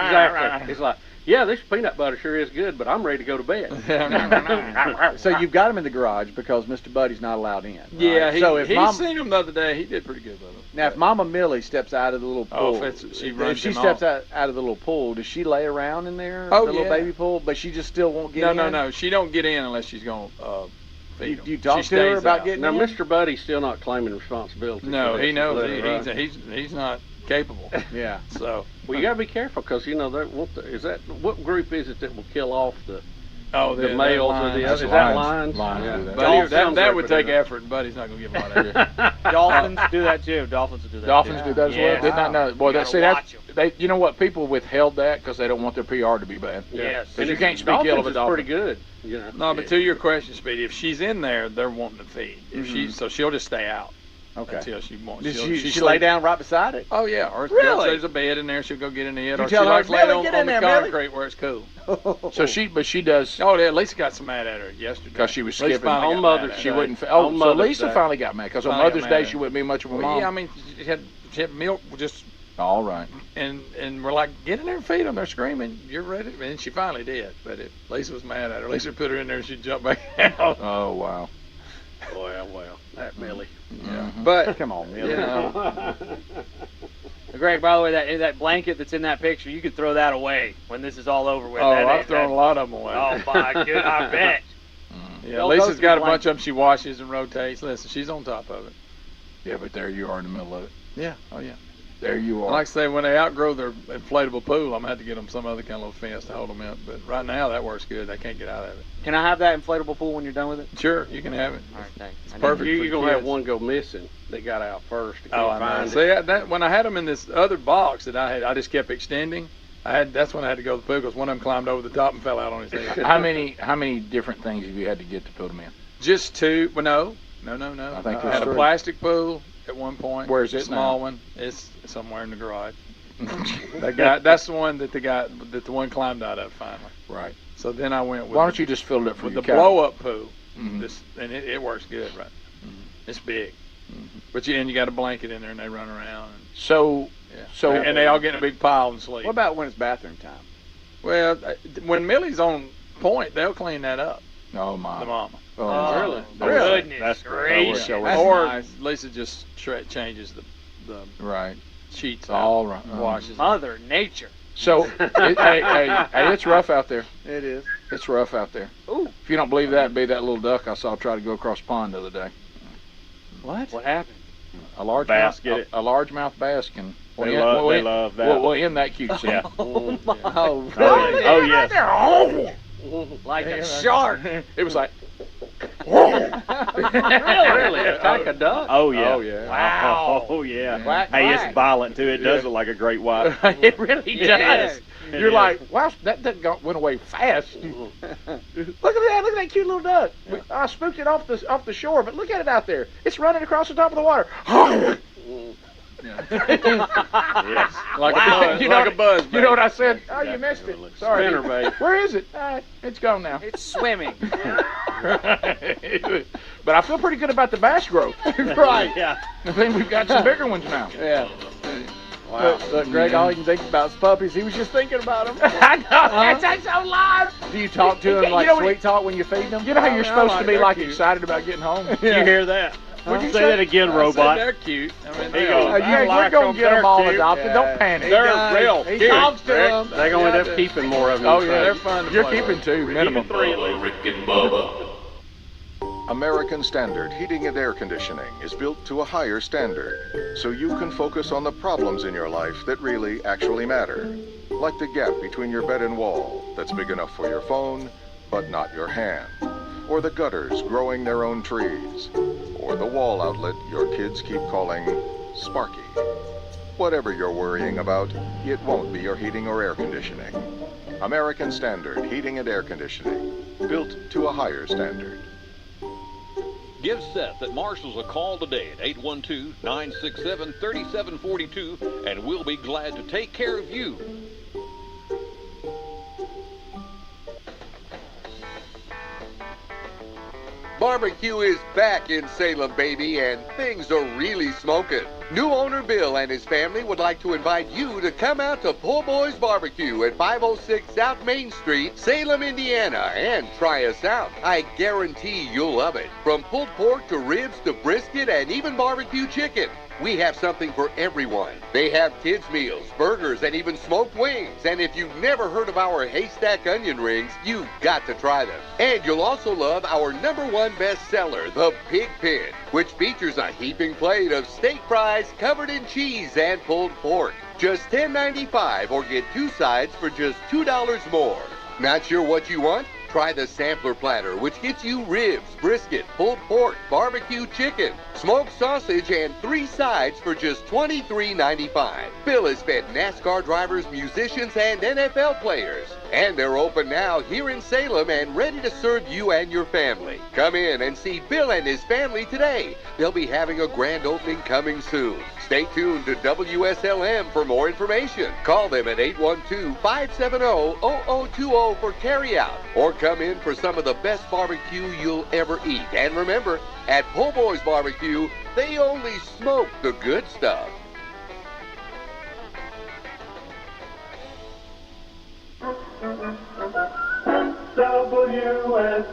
exactly. It's like, yeah, this peanut butter sure is good, but I'm ready to go to bed. So you've got them in the garage because Mr. Buddy's not allowed in. Right? Yeah, So if he Mom, seen him the other day. He did pretty good with him. now if Mama Millie steps out of the little Oh, pool, if she if runs she him steps off. out of the little pool, does she lay around in there? Oh, the little yeah. baby pool, but she just still won't get in. No. She don't get in unless she's gonna feed them. You talk She to her stays about out. getting Now, in? Mr. Buddy's still not claiming responsibility. No, for he this. knows Let it run. he's not capable. Yeah. So. Well, you gotta be careful because you know what group is it that will kill off the the males or the others? Is that lions? Yeah. But that would take effort, and Buddy's not going to give a lot of effort. Dolphins do that too. Dolphins do that. Dolphins too. do that as well. Yeah. Did not know. Boy, You that gotta see that watch 'em. they. You know what? People withheld that because they don't want their PR to be bad. Yes. Because you can't speak ill of a is dolphin. pretty good. You know. No, but to your question, Speedy, if she's in there, they're wanting to feed. If so she'll just stay out. Okay. Until she wants. Did She'll she lay down right beside it? Oh yeah, or Really? there's a bed in there. She'll go get in it. You Or she tell her, likes laying "Millie, get on in the there, Millie." concrete where it's cool. So she does. Oh, yeah, Lisa got so mad at her yesterday Because she was Lisa skipping finally on got Mother's mad at She her. wouldn't. So Mother's Lisa Day. finally got mad because on Finally got Mother's mad Day at she her. wouldn't be much of a Well, mom. yeah, I mean, she had milk just. All right. And we're like, get in there and feed them. They're screaming. You're ready. And she finally did. But Lisa was mad at her. Lisa put her in there and she jumped back out. Oh wow. Well, that Millie. Yeah. But come on, Millie. You know. Greg, by the way, that blanket that's in that picture, you could throw that away when this is all over with. Oh, I've thrown a lot of them away. Oh my goodness, I bet. Yeah, Don't Lisa's go got a through bunch of them she washes and rotates. Listen, she's on top of it. Yeah, but there you are in the middle of it. Yeah. Oh, yeah. There you are. Like I say, when they outgrow their inflatable pool, I'm going to have to get them some other kind of little fence to hold them in. But right now, that works good. They can't get out of it. Can I have that inflatable pool when you're done with it? Sure, you can have it. All right, thanks. It's perfect. You're for going to have kids. one go missing that got out first. Oh, I know. Find See, it. that, when I had them in this other box that I just kept extending. That's when I had to go to the pool because one of them climbed over the top and fell out on his head. How many different things have you had to get to put them in? Just two. Well, no. I think I there's had a three. plastic pool at one point. Where's it Small now? one. It's somewhere in the garage. That's the one that the one climbed out of finally. Right. So then I went with. Why don't you just fill it up for with your the cow? blow-up pool? Mhm. And it works good, right? Mm-hmm. It's big, but you got a blanket in there and they run around. So And they all get in a big pile and sleep. What about when it's bathroom time? Well, when Millie's on point, they'll clean that up. Oh my. The mama. Oh, really? Goodness That's gracious. That's Or nice. Lisa just changes the right. sheets. All out, right. Washes. Mother Nature. So hey, it's rough out there. It is. It's rough out there. Ooh. If you don't believe that, be that little duck I saw try to go across the pond the other day. What happened? A large Bass mouth, get it. a largemouth bass can. They love that. We'll end that cute scene. Yeah. Oh, Oh, yes. like a shark. It was like. Really? Attack a duck? Oh, yeah. Oh yeah. Wow. Oh, yeah. Quack, Hey, quack. it's violent, too. It does look like a great white. It really Yes. does. It You're is. like, wow, that duck went away fast. Look at that cute little duck. I spooked it off the shore, but look at it out there. It's running across the top of the water. Yes. Like Wow. a buzz. You know what I said? Oh, you missed it. Sorry. Spinnerbait. Where is it? It's gone now. It's swimming. But I feel pretty good about the bass growth. Right. Yeah. I think we've got some bigger ones now. Yeah. Wow. Look, Greg, all he can think about is puppies. He was just thinking about them. I know. That's so live. Do you talk to him like You know what sweet talk when you feed them? You know how you're supposed to be they're like cute. excited about getting home? You hear that? What'd you Say say? that again, I said robot. they're cute. I mean, He they goes, are. We're like going them, to get them they're all cute. adopted. Yeah. Don't panic. They're real He cute. talks to them. They're going to end up keeping more of them. Oh, yeah. They're fun to You're play keeping with. two, minimum. Rick and Bubba. American Standard Heating and Air Conditioning is built to a higher standard, so you can focus on the problems in your life that really actually matter. Like the gap between your bed and wall that's big enough for your phone, but not your hand. Or the gutters growing their own trees. Or the wall outlet your kids keep calling Sparky. Whatever you're worrying about, it won't be your heating or air conditioning. American Standard Heating and Air Conditioning, built to a higher standard. Give Seth at Marshall's a call today at 812-967-3742, and we'll be glad to take care of you. Barbecue is back in Salem, baby, and things are really smoking. New owner Bill and his family would like to invite you to come out to Po' Boys Barbecue at 506 South Main Street, Salem, Indiana, and try us out. I guarantee you'll love it. From pulled pork to ribs to brisket and even barbecue chicken. we have something for everyone. They have kids' meals, burgers, and even smoked wings. And if you've never heard of our haystack onion rings, you've got to try them. And you'll also love our #1 bestseller, the Pig Pin, which features a heaping plate of steak fries covered in cheese and pulled pork. Just $10.95 or get 2 sides for just $2 more. Not sure what you want? Try the sampler platter, which gets you ribs, brisket, pulled pork, barbecue chicken, smoked sausage, and 3 sides for just $23.95. Bill has fed NASCAR drivers, musicians, and NFL players. And they're open now here in Salem and ready to serve you and your family. Come in and see Bill and his family today. They'll be having a grand opening coming soon. Stay tuned to WSLM for more information. Call them at 812-570-0020 for carryout, or come in for some of the best barbecue you'll ever eat. And remember, at Po' Boys Barbecue, they only smoke the good stuff.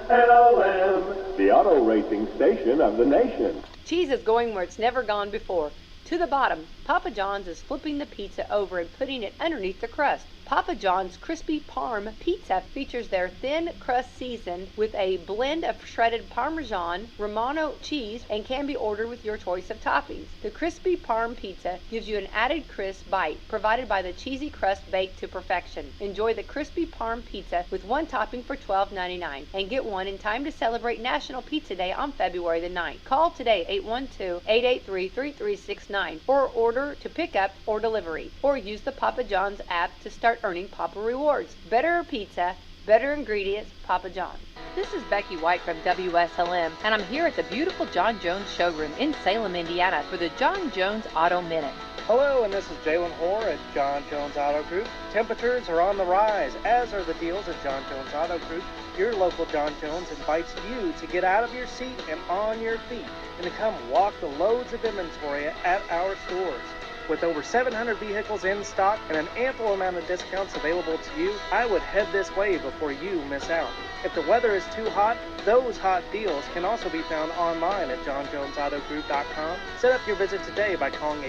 WSLM, the auto racing station of the nation. Cheese is going where it's never gone before. To the bottom, Papa John's is flipping the pizza over and putting it underneath the crust. Papa John's Crispy Parm Pizza features their thin crust seasoned with a blend of shredded Parmesan, Romano cheese, and can be ordered with your choice of toppings. The Crispy Parm Pizza gives you an added crisp bite, provided by the cheesy crust baked to perfection. Enjoy the Crispy Parm Pizza with 1 topping for $12.99 and get one in time to celebrate National Pizza Day on February the 9th. Call today 812-883-3369 or order to pick up or delivery, or use the Papa John's app to start earning Papa Rewards. Better pizza, better ingredients, Papa John's. This is Becky White from WSLM, and I'm here at the beautiful John Jones showroom in Salem, Indiana for the John Jones Auto Minute. Hello, and this is Jalen Hoare at John Jones Auto Group. Temperatures are on the rise, as are the deals at John Jones Auto Group. Your local John Jones invites you to get out of your seat and on your feet and to come walk the loads of inventory at our stores. With over 700 vehicles in stock and an ample amount of discounts available to you, I would head this way before you miss out. If the weather is too hot, those hot deals can also be found online at johnjonesautogroup.com. Set up your visit today by calling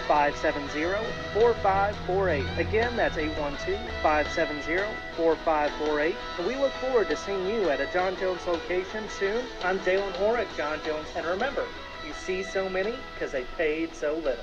812-570-4548. Again, that's 812-570-4548. And we look forward to seeing you at a John Jones location soon. I'm Jalen Hoare at John Jones, and remember, you see so many because they paid so little.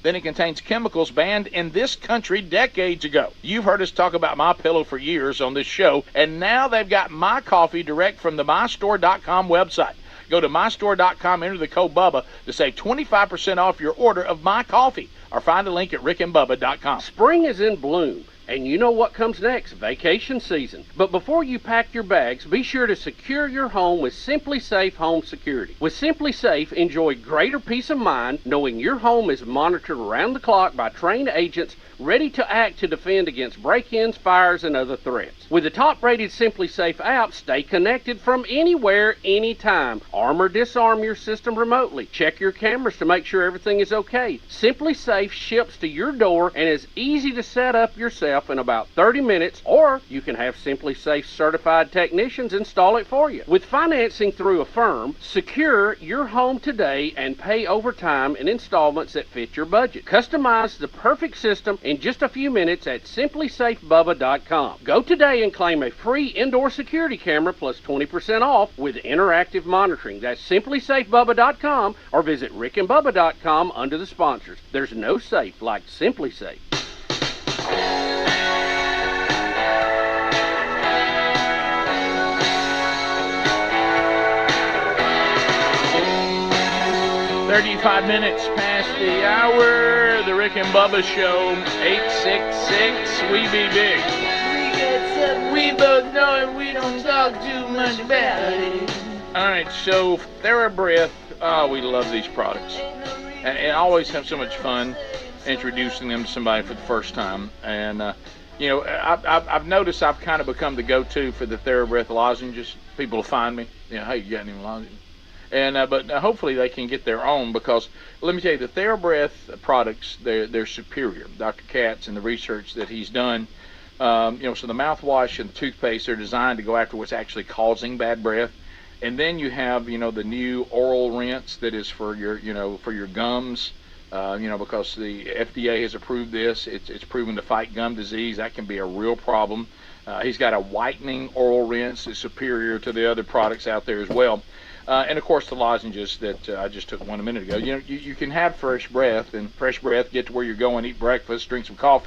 Then it contains chemicals banned in this country decades ago. You've heard us talk about MyPillow for years on this show, and now they've got My Coffee direct from the MyStore.com website. Go to MyStore.com, enter the code BUBBA to save 25% off your order of My Coffee, or find a link at rickandbubba.com. Spring is in bloom, and you know what comes next, vacation season. But before you pack your bags, be sure to secure your home with Simply Safe Home Security. With Simply Safe, enjoy greater peace of mind knowing your home is monitored around the clock by trained agents ready to act to defend against break-ins, fires, and other threats. With the top-rated Simply Safe app, stay connected from anywhere, anytime. Arm or disarm your system remotely. Check your cameras to make sure everything is okay. Simply Safe ships to your door and is easy to set up yourself in about 30 minutes, or you can have Simply Safe certified technicians install it for you. With financing through a firm, secure your home today and pay over time in installments that fit your budget. Customize the perfect system in just a few minutes at simplysafebubba.com. Go today and claim a free indoor security camera plus 20% off with interactive monitoring. That's simplysafebubba.com, or visit rickandbubba.com under the sponsors. There's no safe like Simply Safe. $35 minutes past the hour. The Rick and Bubba Show, 866 We Be Big. We got something we both know and we don't talk too much about it. All right, so TheraBreath. Oh, we love these products. And I always have so much fun introducing them to somebody for the first time. And, you know, I've noticed I've kind of become the go-to for the TheraBreath lozenges. People will find me. You know, hey, you got any lozenges? And but hopefully they can get their own, because let me tell you, the TheraBreath products, they're superior. Dr. Katz and the research that he's done, you know, so the mouthwash and the toothpaste are designed to go after what's actually causing bad breath, And then you have, the new oral rinse that is for your gums, because the FDA has approved this. It's proven to fight gum disease. That can be a real problem. He's got a whitening oral rinse that's superior to the other products out there as well. And of course the lozenges that I just took one a minute ago. You can have fresh breath, and fresh breath, get to where you're going, eat breakfast, drink some coffee.